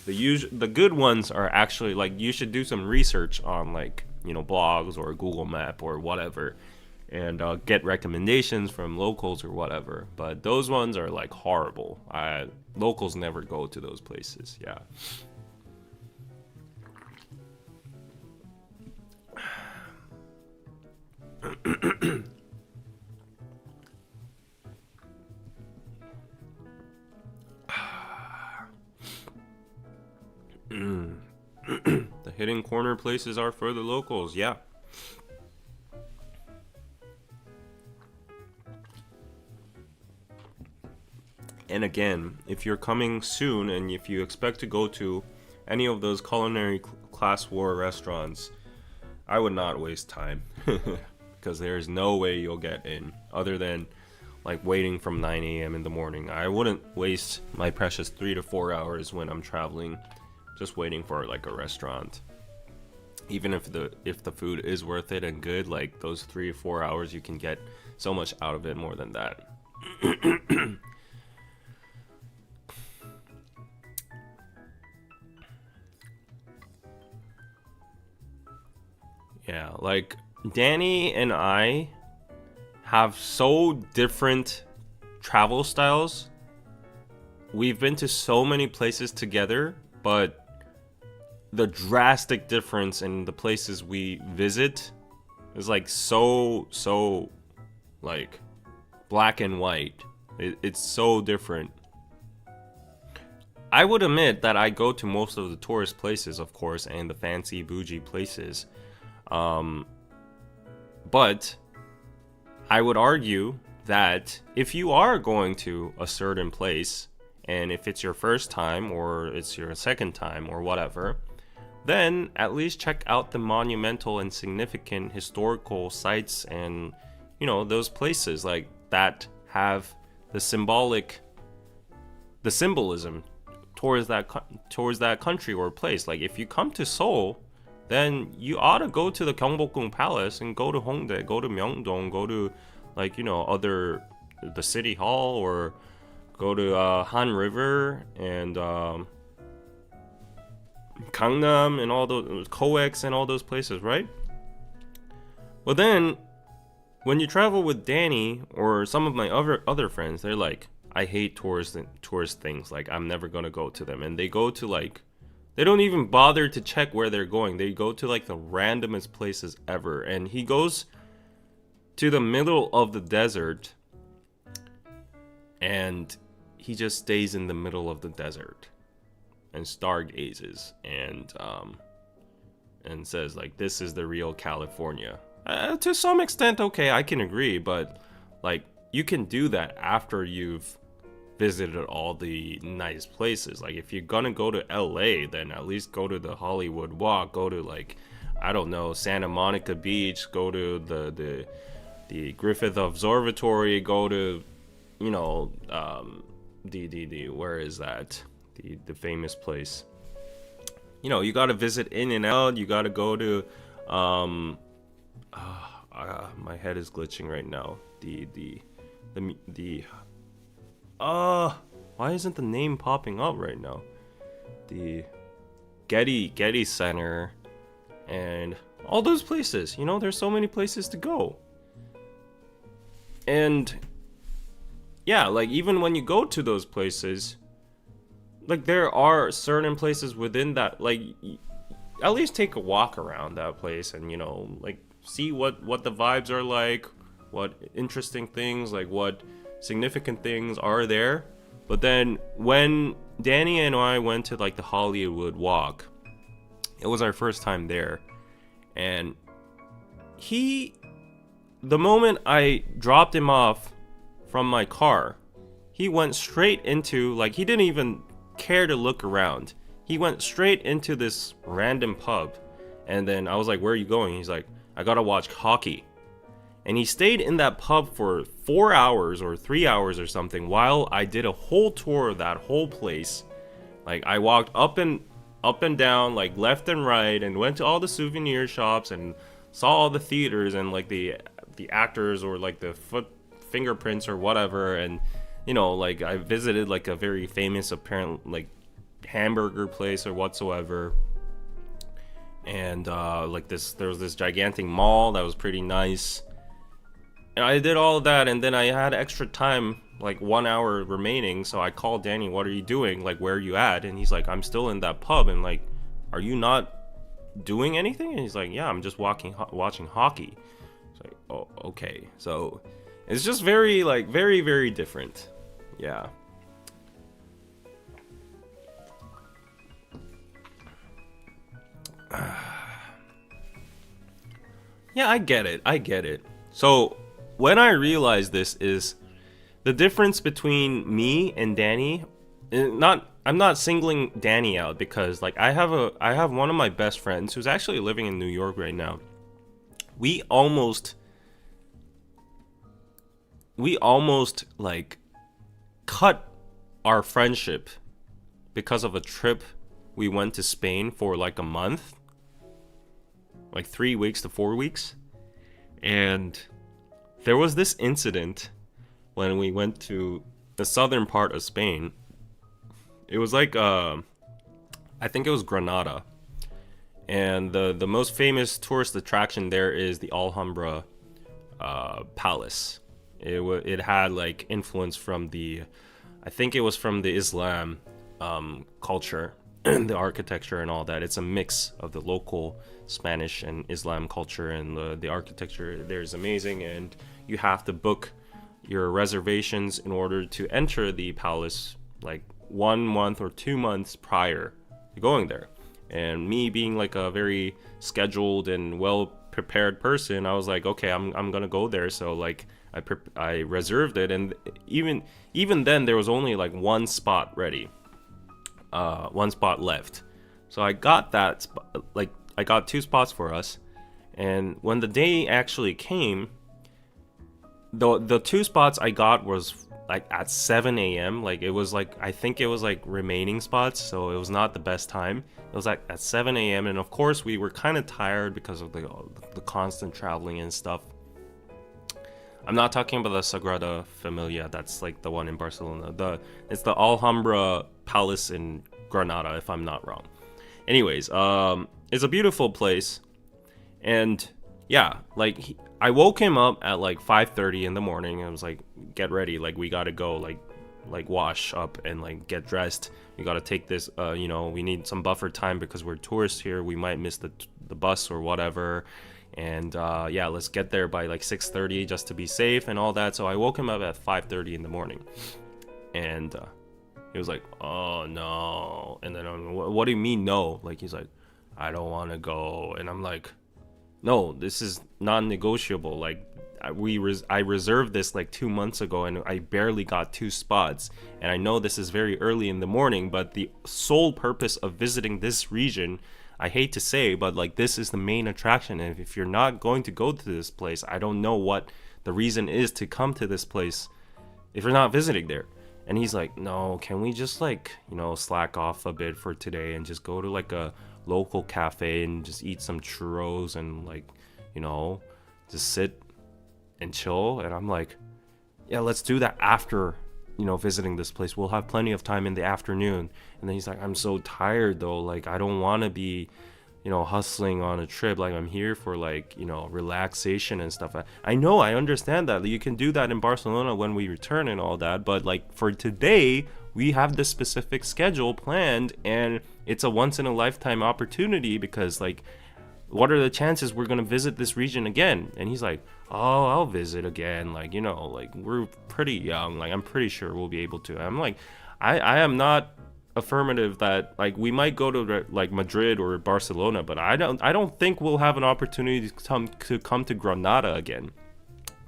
The good ones are actually, like, you should do some research on, like, you know, blogs or Google Map or whatever, and get recommendations from locals or whatever. But those ones are, like, horrible. Locals never go to those places, yeah. The hidden corner places are for the locals, yeah. And again, if you're coming soon and if you expect to go to any of those culinary class war restaurants, I would not waste time. Because there's no way you'll get in other than like waiting from 9 a.m. in the morning. I wouldn't waste my precious 3 to 4 hours when I'm traveling just waiting for like a restaurant. Even if the food is worth it and good, like those 3 to 4 hours, you can get so much out of it more than that. Yeah, like Danny and I have so different travel styles. We've been to so many places together, but the drastic difference in the places we visit is like so like black and white. It's so different. I would admit that I go to most of the tourist places, of course, and the fancy bougie places. But I would argue that if you are going to a certain place, and if it's your first time or it's your second time or whatever, then at least check out the monumental and significant historical sites and, you know, those places like that have the symbolism towards that country or place. Like if you come to Seoul, then you ought to go to the Gyeongbokgung Palace and go to Hongdae, go to Myeongdong, go to, like, you know, the city hall, or go to Han River and Gangnam and all those, COEX and all those places, right? Well, then when you travel with Danny or some of my other friends, they're like, I hate tourist things. Like, I'm never gonna go to them, and they go to like. They don't even bother to check where they're going. They go to like the randomest places ever. And he goes to the middle of the desert and he just stays in the middle of the desert and stargazes and says like, this is the real California. To some extent, okay, I can agree, but like you can do that after you've visited all the nice places. Like if you're gonna go to LA, then at least go to the Hollywood Walk, go to like, I don't know, Santa Monica Beach, go to the Griffith Observatory, go to, you know, the where is that, the famous place, you know, you gotta visit In and Out, you gotta go to my head is glitching right now, why isn't the name popping up right now? The Getty Center and all those places. You know, there's so many places to go. And yeah, like even when you go to those places, like there are certain places within that, like at least take a walk around that place and, you know, like see what the vibes are like, what interesting things, like what significant things are there. But then when Danny and I went to like the Hollywood Walk, it was our first time there, and he the moment I dropped him off from my car, he went straight into, like, he didn't even care to look around. He went straight into this random pub. And then I was like, where are you going? He's like, I gotta watch hockey. And he stayed in that pub for 4 hours or 3 hours or something while I did a whole tour of that whole place. Like, I walked up and down, like left and right, and went to all the souvenir shops and saw all the theaters and like the actors or like the fingerprints or whatever. And you know, like I visited like a very famous apparent like hamburger place or whatsoever. And like there was this gigantic mall that was pretty nice. And I did all of that, and then I had extra time, like 1 hour remaining, so I called Danny, what are you doing? Like, where are you at? And he's like, I'm still in that pub. And like, are you not doing anything? And he's like, yeah, I'm just watching hockey. It's like, oh, okay. So it's just very, like, very, very different. Yeah. Yeah, I get it. So when I realized this is the difference between me and Danny. I'm not singling Danny out because like I have one of my best friends who's actually living in New York right now. We almost like cut our friendship because of a trip we went to Spain for like a month, like 3 weeks to 4 weeks. And there was this incident when we went to the southern part of Spain. It was like I think it was Granada, and the most famous tourist attraction there is the Alhambra palace. It had like influence from I think it was from the Islam culture, the architecture and all that. It's a mix of the local Spanish and Islam culture, and the architecture there is amazing. And you have to book your reservations in order to enter the palace like 1 month or 2 months prior to going there. And me being like a very scheduled and well prepared person, I was like, okay, I'm gonna go there. So like I reserved it, and even then there was only like one spot ready, one spot left. So I got that like I got 2 spots for us. And when the day actually came, the 2 spots I got was like at 7 a.m. Like it was like, I think it was like remaining spots, so it was not the best time. It was like at 7 a.m. and of course we were kind of tired because of the constant traveling and stuff. I'm not talking about the Sagrada Familia, that's like the one in Barcelona. It's the Alhambra Palace in Granada, if I'm not wrong. Anyways, it's a beautiful place. And yeah, like I woke him up at like 5:30 in the morning. I was like, get ready, like we gotta go, like wash up and like get dressed. We gotta take this, we need some buffer time because we're tourists here. We might miss the bus or whatever. And yeah, let's get there by like 6:30 just to be safe and all that. So I woke him up at 5:30 in the morning. And he was like, oh no. And then what do you mean no? Like he's like, I don't want to go. And I'm like, no, this is non-negotiable. Like I reserved this like 2 months ago, and I barely got 2 spots. And I know this is very early in the morning, but the sole purpose of visiting this region, I hate to say, but like this is the main attraction. And if you're not going to go to this place, I don't know what the reason is to come to this place if you're not visiting there. And he's like, no, can we just like, slack off a bit for today and just go to like a local cafe and just eat some churros and like, just sit and chill. And I'm like, yeah, let's do that after, visiting this place. We'll have plenty of time in the afternoon. And then he's like, I'm so tired though. Like, I don't want to be, hustling on a trip. Like, I'm here for like, relaxation and stuff. I know, I understand that. You can do that in Barcelona when we return and all that. But like for today, we have this specific schedule planned, and it's a once in a lifetime opportunity because like, what are the chances we're going to visit this region again? And he's like, oh, I'll visit again. Like, like we're pretty young. Like, I'm pretty sure we'll be able to. I'm like, I am not affirmative that like we might go to like Madrid or Barcelona, but I don't think we'll have an opportunity to come to Granada again.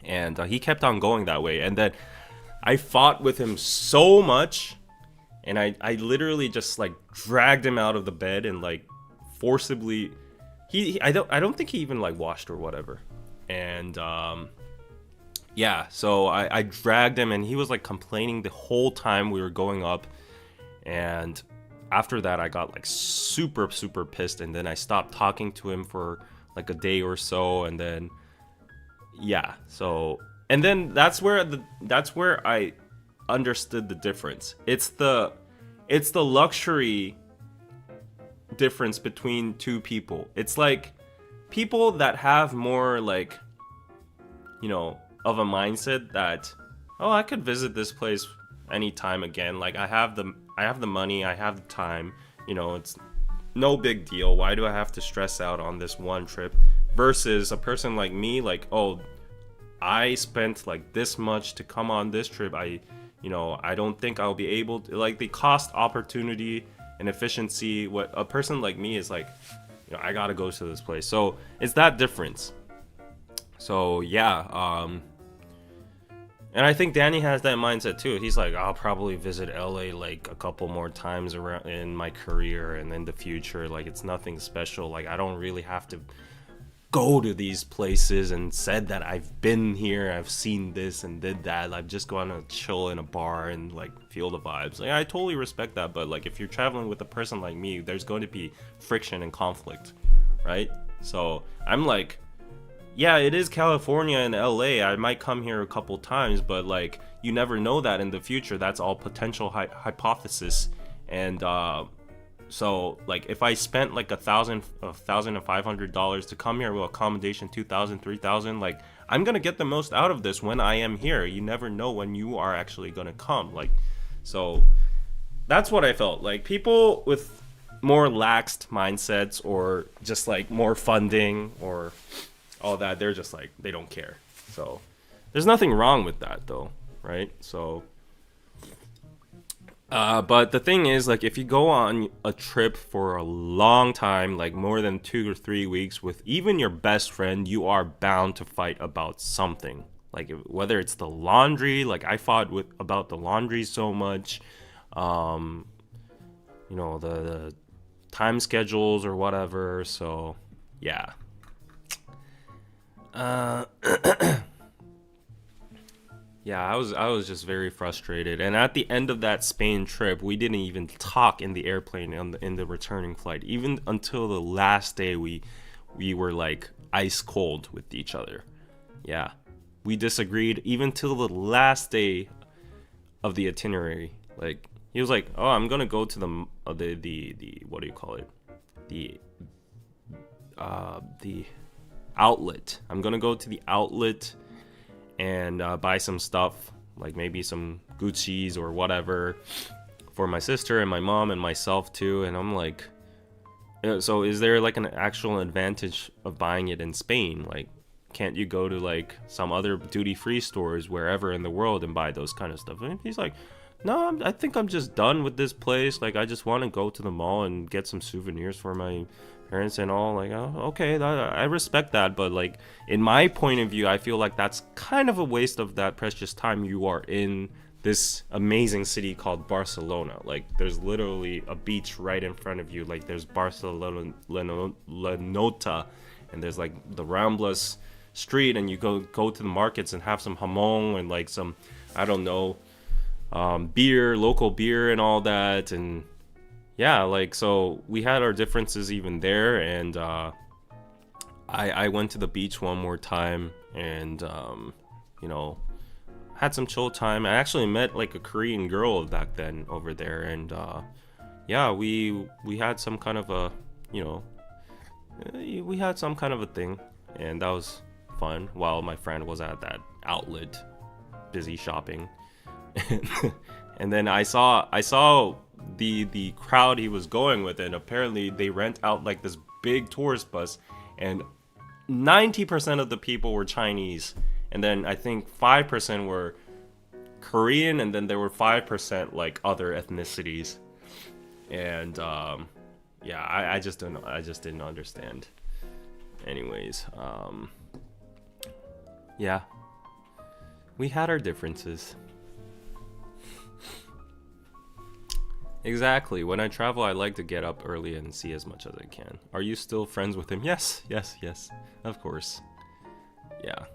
And he kept on going that way. And then I fought with him so much, and I literally just like dragged him out of the bed and like forcibly. I don't think he even like washed or whatever. And yeah, so I dragged him, and he was like complaining the whole time we were going up. And after that, I got like super pissed, and then I stopped talking to him for like a day or so. And then yeah, so and then that's where I understood the difference. It's the luxury difference between two people. It's like people that have more like, you know, of a mindset that, oh, I could visit this place anytime again. Like I have the money, I have the time, you know, it's no big deal. Why do I have to stress out on this one trip? Versus a person like me, like, oh, I spent like this much to come on this trip. I don't think I'll be able to, like, the cost, opportunity, and efficiency. What a person like me is like, you know, I gotta go to this place. So it's that difference. So yeah, and I think Danny has that mindset too. He's like, I'll probably visit LA like a couple more times around in my career and in the future. Like it's nothing special. Like I don't really have to go to these places and said that I've been here, I've seen this and did that. I've just gone to chill in a bar and like feel the vibes. Like I totally respect that, but like if you're traveling with a person like me, there's going to be friction and conflict, right? So I'm like, yeah, it is California and LA. I might come here a couple times, but like you never know that in the future. That's all potential hypothesis. And so like if I spent like $1,500 to come here with accommodation, 2,000, 3,000, like I'm gonna get the most out of this when I am here. You never know when you are actually gonna come. Like, so that's what I felt. Like people with more laxed mindsets or just like more funding or all that, they're just like, they don't care. So there's nothing wrong with that though, right? So but the thing is, like, if you go on a trip for a long time, like more than 2 or 3 weeks with even your best friend, you are bound to fight about something. Like whether it's the laundry, like I fought about the laundry so much, you know, the time schedules or whatever. So yeah. Yeah, I was just very frustrated. And at the end of that Spain trip, we didn't even talk in the airplane in the returning flight. Even until the last day, we were like ice cold with each other. Yeah, we disagreed even till the last day of the itinerary. Like he was like, "Oh, I'm gonna go to the what do you call it? The outlet. I'm gonna go to the outlet and buy some stuff, like maybe some Gucci's or whatever for my sister and my mom and myself too." And I'm like, so is there like an actual advantage of buying it in Spain? Like, can't you go to like some other duty-free stores wherever in the world and buy those kind of stuff? And he's like, no, I think I'm just done with this place. Like, I just want to go to the mall and get some souvenirs for my parents and all. Like, oh, okay, I respect that, but like in my point of view, I feel like that's kind of a waste of that precious time you are in this amazing city called Barcelona. Like there's literally a beach right in front of you. Like there's Barcelona Nota, and there's like the Ramblas street, and you go to the markets and have some jamon and like some, I don't know, beer, local beer and all that. And yeah, like, so we had our differences even there. And I went to the beach one more time and you know, had some chill time. I actually met like a Korean girl back then over there, and yeah, we had some kind of a, you know, we had some kind of a thing, and that was fun while my friend was at that outlet busy shopping. And then I saw the crowd he was going with, and apparently they rent out like this big tourist bus, and 90% of the people were Chinese, and then I think 5% were Korean, and then there were 5% like other ethnicities. And yeah, I just didn't understand. Anyways, yeah, We had our differences. Exactly. When I travel, I like to get up early and see as much as I can. Are you still friends with him? Yes. Of course. Yeah.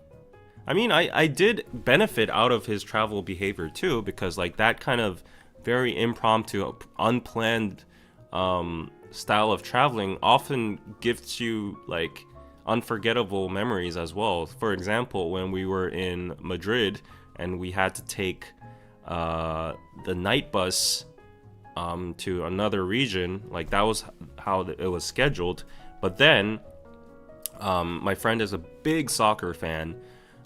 I mean, I did benefit out of his travel behavior too, because like that kind of very impromptu, unplanned style of traveling often gives you like unforgettable memories as well. For example, when we were in Madrid and we had to take the night bus to another region, like that was how it was scheduled. But then my friend is a big soccer fan,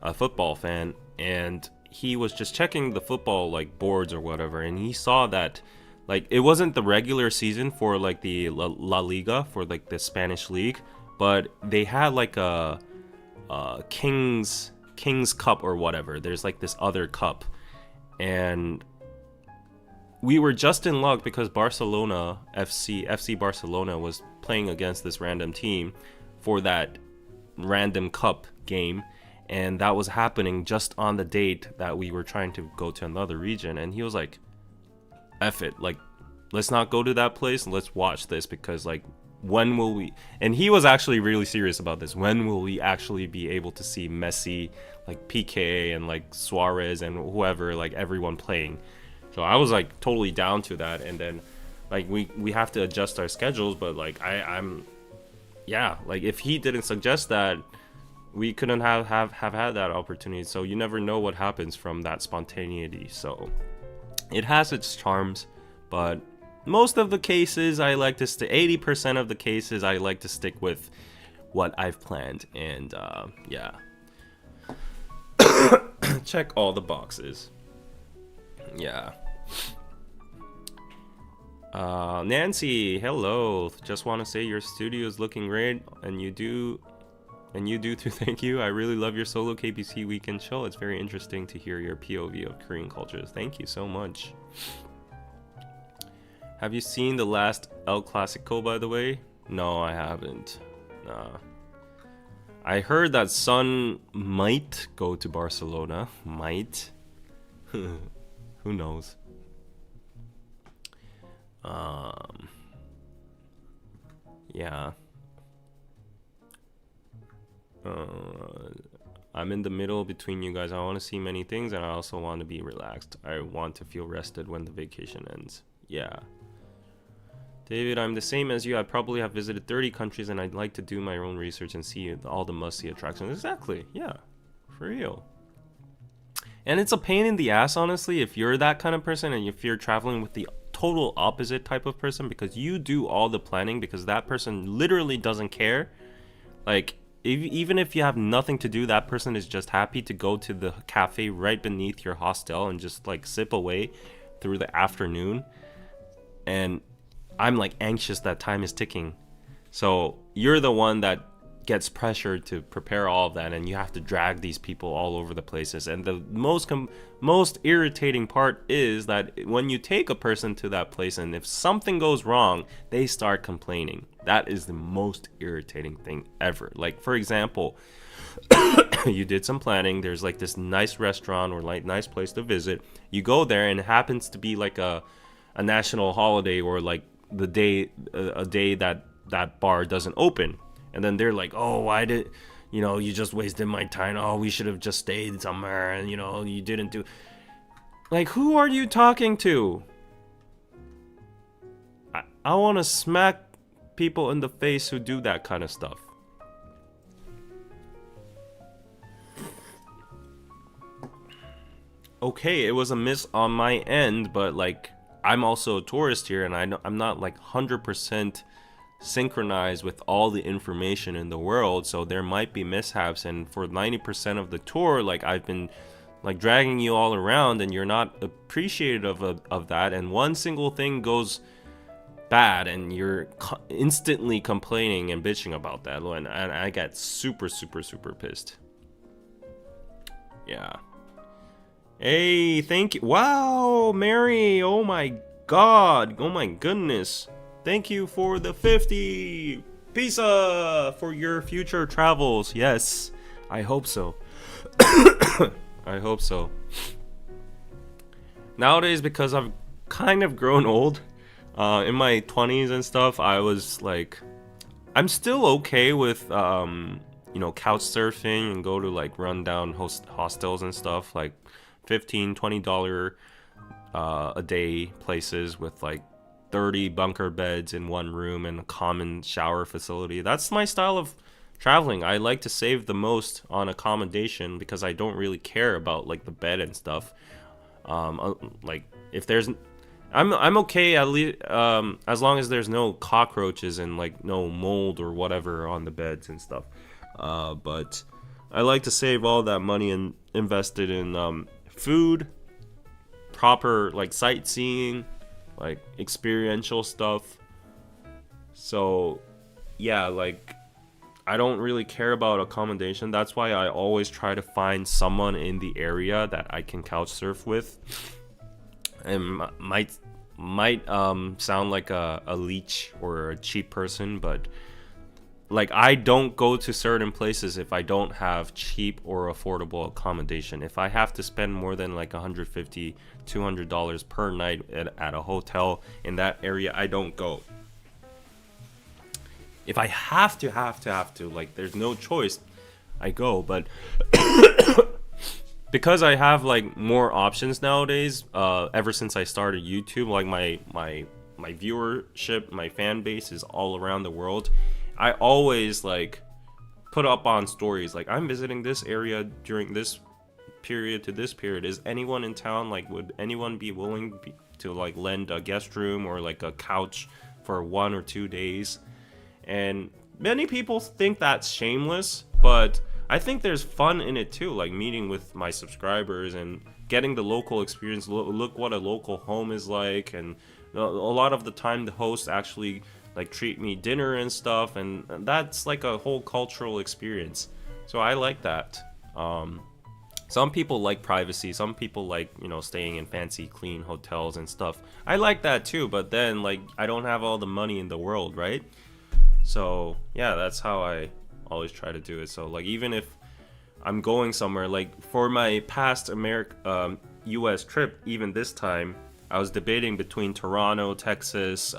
a football fan, and he was just checking the football like boards or whatever, and he saw that like it wasn't the regular season for like the La Liga, for like the Spanish league, but they had like a King's Cup or whatever. There's like this other cup, and we were just in luck because Barcelona FC Barcelona was playing against this random team for that random cup game, and that was happening just on the date that we were trying to go to another region. And he was like, F it, like let's not go to that place and let's watch this, because like when will we, and he was actually really serious about this, when will we actually be able to see Messi, like PK and like Suarez and whoever, like everyone playing. So I was like totally down to that. And then like we have to adjust our schedules, but like I'm yeah, like if he didn't suggest that, we couldn't have had that opportunity. So you never know what happens from that spontaneity. So it has its charms, but most of the cases I like to 80% of the cases I like to stick with what I've planned. And yeah, check all the boxes. Yeah. Nancy, hello. Just want to say your studio is looking great, and you do too. Thank you. I really love your solo KPC weekend show. It's very interesting to hear your POV of Korean cultures. Thank you so much. Have you seen the last El Clasico, by the way? No, I haven't. Nah. I heard that Son might go to Barcelona. Might. Who knows? Yeah. I'm in the middle between you guys. I want to see many things, and I also want to be relaxed. I want to feel rested when the vacation ends. Yeah. David, I'm the same as you. I probably have visited 30 countries, and I'd like to do my own research and see all the must-see attractions. Exactly. Yeah. For real. And it's a pain in the ass, honestly, if you're that kind of person and if you're traveling with the total opposite type of person, because you do all the planning, because that person literally doesn't care. Like, even if you have nothing to do, that person is just happy to go to the cafe right beneath your hostel and just like sip away through the afternoon. And I'm like anxious that time is ticking. So you're the one that gets pressured to prepare all of that, and you have to drag these people all over the places. And the most irritating part is that when you take a person to that place and if something goes wrong, they start complaining. That is the most irritating thing ever. Like, for example, you did some planning, there's like this nice restaurant or like nice place to visit, you go there and it happens to be like a national holiday, or like a day that bar doesn't open. And then they're like, oh, why did, you just wasted my time. Oh, we should have just stayed somewhere. And, you didn't do. Like, who are you talking to? I want to smack people in the face who do that kind of stuff. Okay, it was a miss on my end, but like, I'm also a tourist here, and I'm not like 100% synchronized with all the information in the world, so there might be mishaps. And for 90% of the tour, like, I've been like dragging you all around, and you're not appreciative of that, and one single thing goes bad and you're instantly complaining and bitching about that, and I got super pissed. Yeah. Hey, thank you. Wow, Mary, oh my god, oh my goodness. Thank you for the 50 pizza for your future travels. Yes, I hope so. I hope so. Nowadays, because I've kind of grown old, in my 20s and stuff, I was like, I'm still okay with couch surfing and go to like rundown hostels and stuff, like $15-20 a day places with like 30 bunker beds in one room and a common shower facility. That's my style of traveling. I like to save the most on accommodation because I don't really care about like the bed and stuff. Like if there's I'm okay at least as long as there's no cockroaches and like no mold or whatever on the beds and stuff. But I like to save all that money and invest it in food, proper like sightseeing, like experiential stuff. So yeah, like I don't really care about accommodation. That's why I always try to find someone in the area that I can couch surf with. And might sound like a leech or a cheap person, but like I don't go to certain places if I don't have cheap or affordable accommodation. If I have to spend more than like $150-200 per night at a hotel in that area, I don't go. If I have to, like there's no choice, I go. But because I have like more options nowadays, ever since I started YouTube, like my viewership, my fan base is all around the world. I always like put up on stories like I'm visiting this area during this period to this period. Is anyone in town? Like, would anyone be willing to like lend a guest room or like a couch for 1 or 2 days? And many people think that's shameless, but I think there's fun in it too, like meeting with my subscribers and getting the local experience. Look what a local home is like, and a lot of the time the hosts actually like treat me dinner and stuff, and that's like a whole cultural experience. So I like that. Some people like privacy, some people like, staying in fancy clean hotels and stuff. I like that too, but then like I don't have all the money in the world, right? So yeah, that's how I always try to do it. So like even if I'm going somewhere, like for my past US trip, even this time I was debating between Toronto, Texas,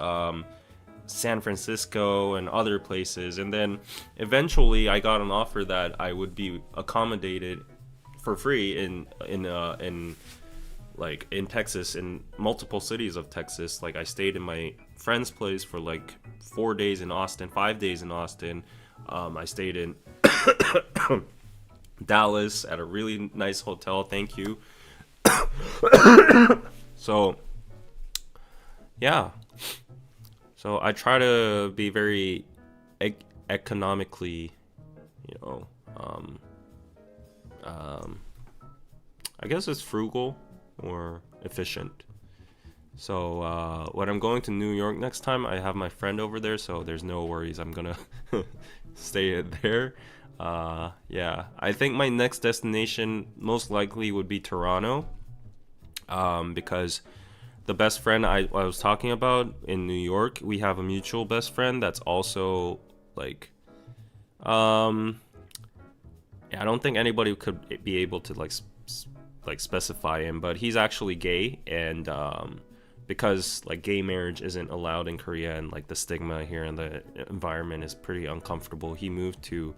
San Francisco, and other places, and then eventually I got an offer that I would be accommodated for free in Texas, in multiple cities of Texas. Like I stayed in my friend's place for like 4 days in Austin, 5 days in Austin. I stayed in Dallas at a really nice hotel. Thank you. So yeah, so I try to be very economically, I guess it's frugal or efficient. So when I'm going to New York next time, I have my friend over there, so there's no worries. I'm gonna stay there. Yeah, I think my next destination most likely would be Toronto, because the best friend I was talking about in New York, we have a mutual best friend that's also like, yeah, I don't think anybody could be able to like specify him, but he's actually gay, and because like gay marriage isn't allowed in Korea, and like the stigma here in the environment is pretty uncomfortable, he moved to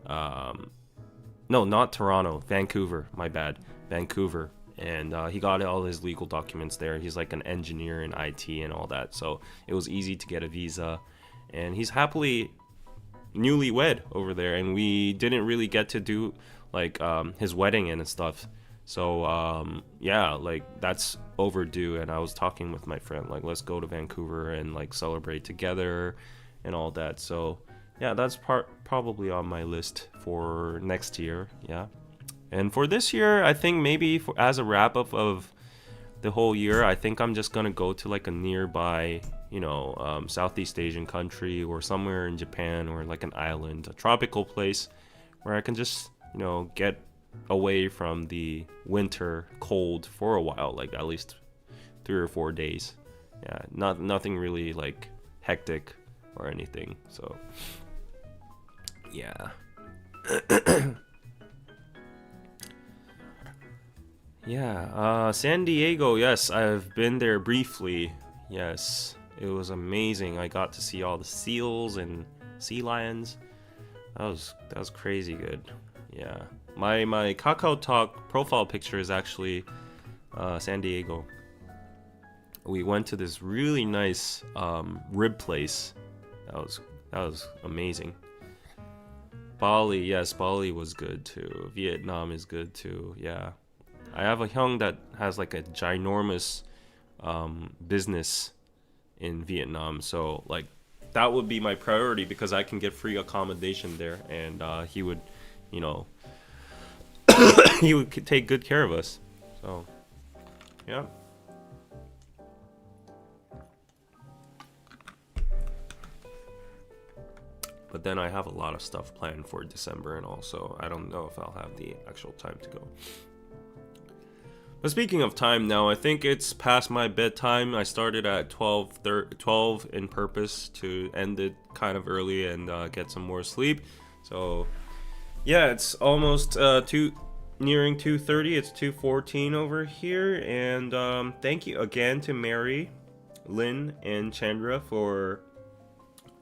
no, not Toronto, Vancouver, my bad, Vancouver. And he got all his legal documents there. He's like an engineer in IT and all that, so it was easy to get a visa, and he's happily newlywed over there, and we didn't really get to do like his wedding and stuff. So yeah, like that's overdue, and I was talking with my friend like, let's go to Vancouver and like celebrate together and all that. So yeah, that's probably on my list for next year. Yeah. And for this year, I think maybe as a wrap up of the whole year, I think I'm just gonna go to like a nearby, Southeast Asian country, or somewhere in Japan, or like an island, a tropical place where I can just, get away from the winter cold for a while, like at least 3 or 4 days. Yeah, nothing really like hectic or anything. So yeah. Yeah, San Diego, yes, I've been there briefly. Yes, it was amazing. I got to see all the seals and sea lions. That was crazy good. Yeah. My Kakao Talk profile picture is actually San Diego. We went to this really nice rib place. That was amazing. Bali, yes, Bali was good too. Vietnam is good too. Yeah. I have a hyung that has like a ginormous business in Vietnam, so like that would be my priority because I can get free accommodation there, and he would, you know, he would take good care of us. So, yeah. But then I have a lot of stuff planned for December, and also I don't know if I'll have the actual time to go. But speaking of time now, I think it's past my bedtime. I started at 12 in purpose to end it kind of early and get some more sleep. So yeah, it's almost nearing 2:30. It's 2:14 over here, and thank you again to Mary, Lynn, and Chandra for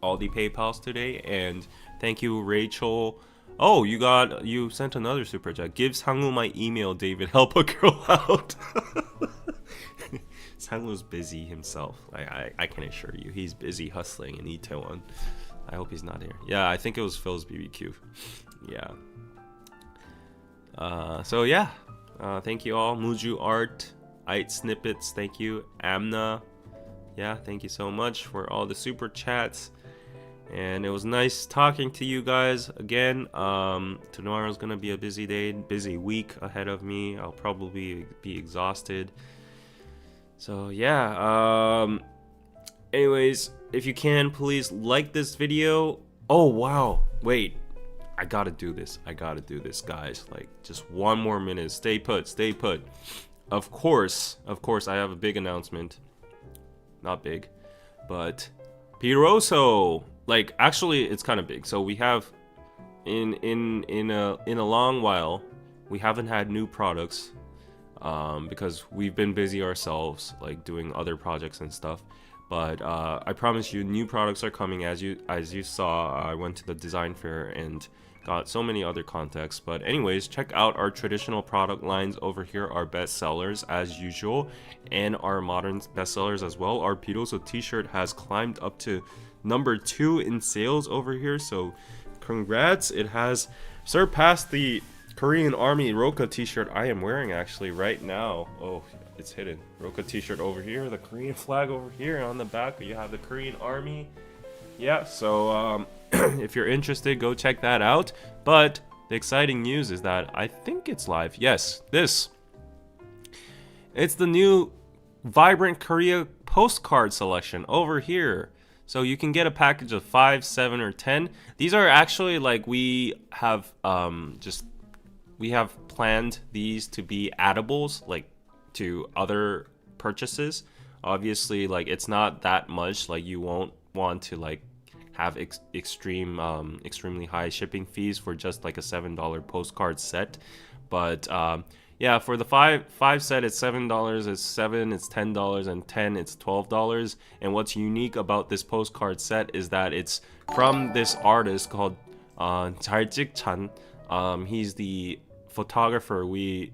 all the PayPals today, and thank you, Rachel. Oh, you sent another super chat. Give Sangwoo my email, David. Help a girl out. Sangwoo's busy himself. I can assure you, he's busy hustling in Itaewon. I hope he's not here. Yeah, I think it was Phil's BBQ. Yeah. So yeah. Thank you all. Muju Art, Ite Snippets. Thank you, Amna. Yeah, thank you so much for all the super chats. And it was nice talking to you guys again. Tomorrow's gonna be a busy day, busy week ahead of me. I'll probably be exhausted. So yeah. Anyways, if you can, please like this video. Oh wow, wait, I gotta do this, guys. Like, just one more minute. Stay put. Of course, I have a big announcement. Not big, but Piroso. Like, actually, it's kind of big. So we have in a long while, we haven't had new products because we've been busy ourselves, like doing other projects and stuff. But I promise you, new products are coming. As you saw, I went to the design fair and got so many other contexts. But anyways, check out our traditional product lines over here, our best sellers as usual, and our modern bestsellers as well. Our Piroso t-shirt has climbed up to number 2 in sales over here, so congrats. It has surpassed the Korean Army Roka t-shirt I am wearing actually right now. Oh, it's hidden. Roka t-shirt over here, the Korean flag over here, on the back you have the Korean Army. Yeah, so if you're interested, go check that out. But the exciting news is that I think it's live. Yes, it's the new Vibrant Korea postcard selection over here. So you can get a package of 5, 7, or 10. These are actually, like, we have planned these to be addables, like, to other purchases. Obviously, like, it's not that much. Like, you won't want to, like, have extremely high shipping fees for just like a $7 postcard set. But yeah, for the five set, it's $7. It's 7, it's $10, and 10, it's $12. And what's unique about this postcard set is that it's from this artist called Jaljik Chan. He's the photographer we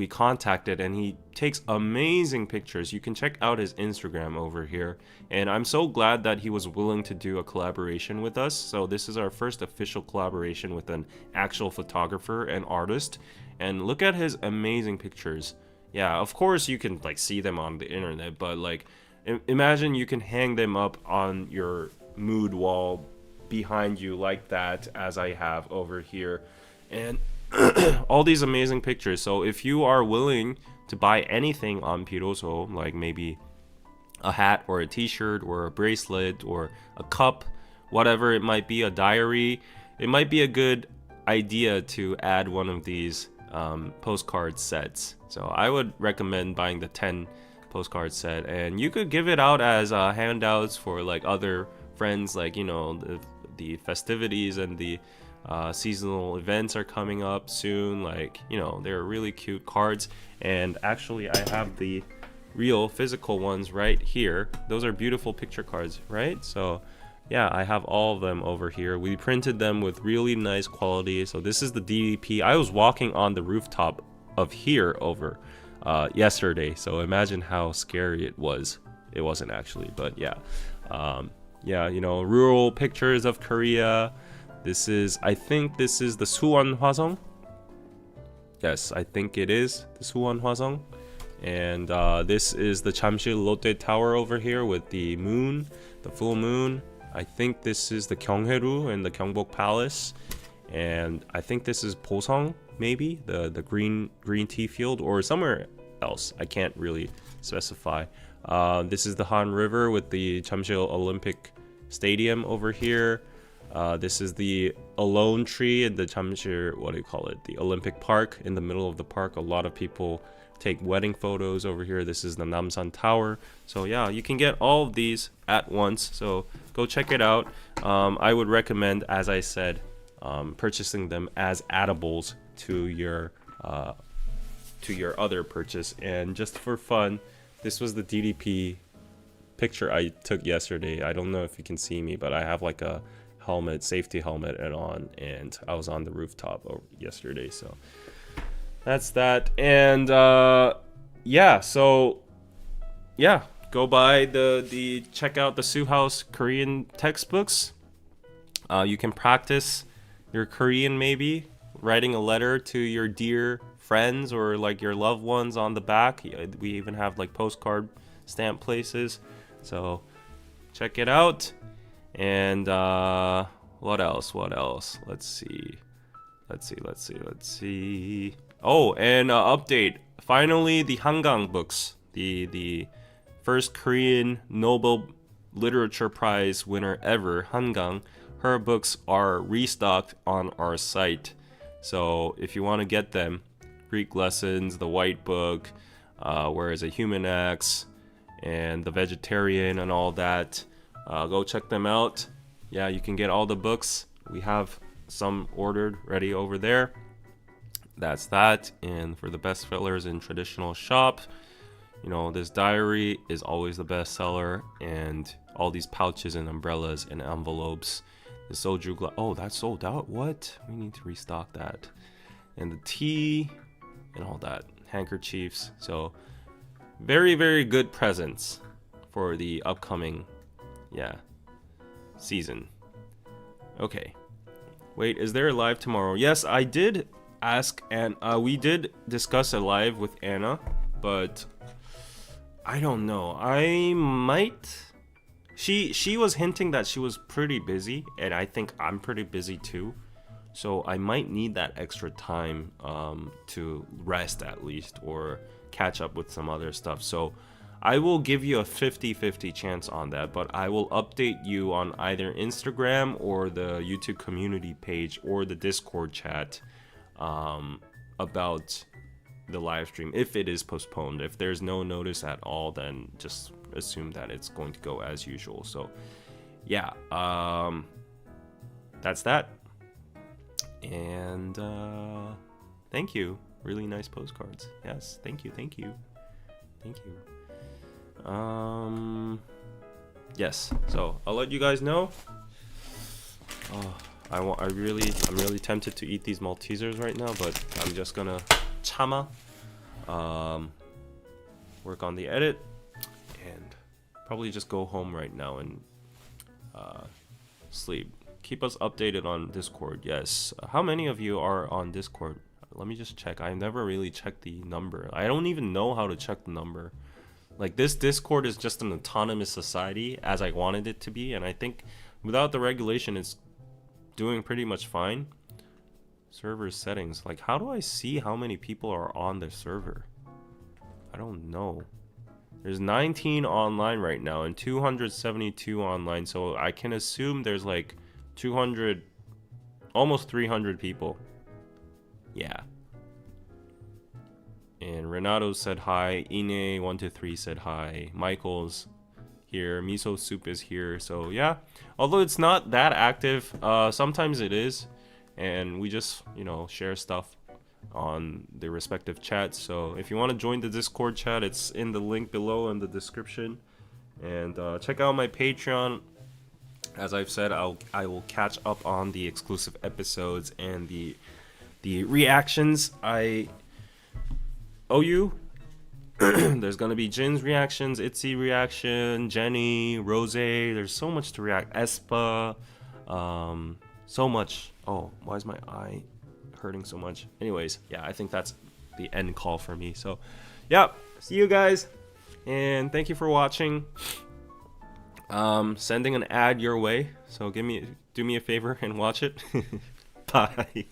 contacted, and he takes amazing pictures. You can check out his Instagram over here, and I'm so glad that he was willing to do a collaboration with us. So this is our first official collaboration with an actual photographer and artist, and look at his amazing pictures. Yeah, of course you can like see them on the internet, but like imagine you can hang them up on your mood wall behind you like that, as I have over here, and all these amazing pictures. So if you are willing to buy anything on Piroso, like maybe a hat or a t-shirt or a bracelet or a cup, whatever it might be, a diary, it might be a good idea to add one of these postcard sets. So I would recommend buying the 10 postcard set, and you could give it out as handouts for like other friends, like, you know, the festivities and the Seasonal events are coming up soon. Like, you know, they're really cute cards. And actually, I have the real physical ones right here. Those are beautiful picture cards, right? So yeah, I have all of them over here. We printed them with really nice quality. So this is the DDP. I was walking on the rooftop of here over yesterday, so imagine how scary it was. It wasn't actually, but yeah. Yeah, you know, rural pictures of Korea. This is, I think this is the Suwon Hwasong. Yes, I think it is the Suwon Hwasong. And this is the Jamsil Lotte Tower over here with the moon, the full moon. I think this is the Gyeonghaeru and the Gyeongbok Palace. And I think this is Posong, maybe, the green tea field, or somewhere else. I can't really specify. This is the Han River with the Jamsil Olympic Stadium over here. This is the alone tree in the Jamsil, what do you call it? The Olympic Park, in the middle of the park. A lot of people take wedding photos over here. This is the Namsan Tower. So yeah, you can get all of these at once. So go check it out. I would recommend, as I said, purchasing them as addables to your other purchase. And just for fun, this was the DDP picture I took yesterday. I don't know if you can see me, but I have like a helmet, safety helmet on, and I was on the rooftop yesterday. So that's that. And yeah, so yeah, go buy the check out the Sue House Korean textbooks. You can practice your Korean, maybe writing a letter to your dear friends or like your loved ones on the back. We even have like postcard stamp places, so check it out. And what else? Let's see. Oh, and update. Finally, the Hangang books, the first Korean Nobel Literature Prize winner ever, Hangang, her books are restocked on our site. So if you want to get them, Greek Lessons, the White Book, Where is a Human Acts, and the Vegetarian and all that, go check them out. Yeah, you can get all the books. We have some ordered ready over there. That's that. And for the bestsellers in traditional shop, you know, this diary is always the best seller, and all these pouches and umbrellas and envelopes. The soju glass, oh, that's sold out. What? We need to restock that. And the tea and all that, handkerchiefs. So very, very good presents for the upcoming season. Okay, wait, is there a live tomorrow? Yes, I did ask, and we did discuss a live with Anna, but I don't know. I might. She was hinting that she was pretty busy, and I think I'm pretty busy too. So I might need that extra time to rest at least, or catch up with some other stuff. So I will give you a 50-50 chance on that, but I will update you on either Instagram or the YouTube community page or the Discord chat about the live stream if it is postponed. If there's no notice at all, then just assume that it's going to go as usual. So yeah, that's that. And thank you. Really nice postcards. Yes, thank you. Yes, so I'll let you guys know. I'm really tempted to eat these Maltesers right now, but I'm just gonna chama work on the edit and probably just go home right now and sleep. Keep us updated on Discord. Yes, how many of you are on Discord? Let me just check. I never really checked the number. I don't even know how to check the number. Like, this Discord is just an autonomous society as I wanted it to be, and I think without the regulation it's doing pretty much fine. Server settings, like, how do I see how many people are on the server? I don't know. There's 19 online right now and 272 online, so I can assume there's like 200, almost 300 people. Yeah. And Renato said hi. Ine123 said hi. Michael's here. Miso Soup is here. So yeah, although it's not that active, sometimes it is. and we just, share stuff on the respective chats. So if you want to join the Discord chat, it's in the link below in the description. And check out my Patreon. As I've said, I will catch up on the exclusive episodes and the reactions I owe you. There's gonna be Jin's reactions, Itzy reaction, Jenny, Rose. There's so much to react. Espa, so much. Oh, why is my eye hurting so much? Anyways, yeah, I think that's the end call for me. So, yeah, see you guys, and thank you for watching. Sending an ad your way. So do me a favor and watch it. Bye.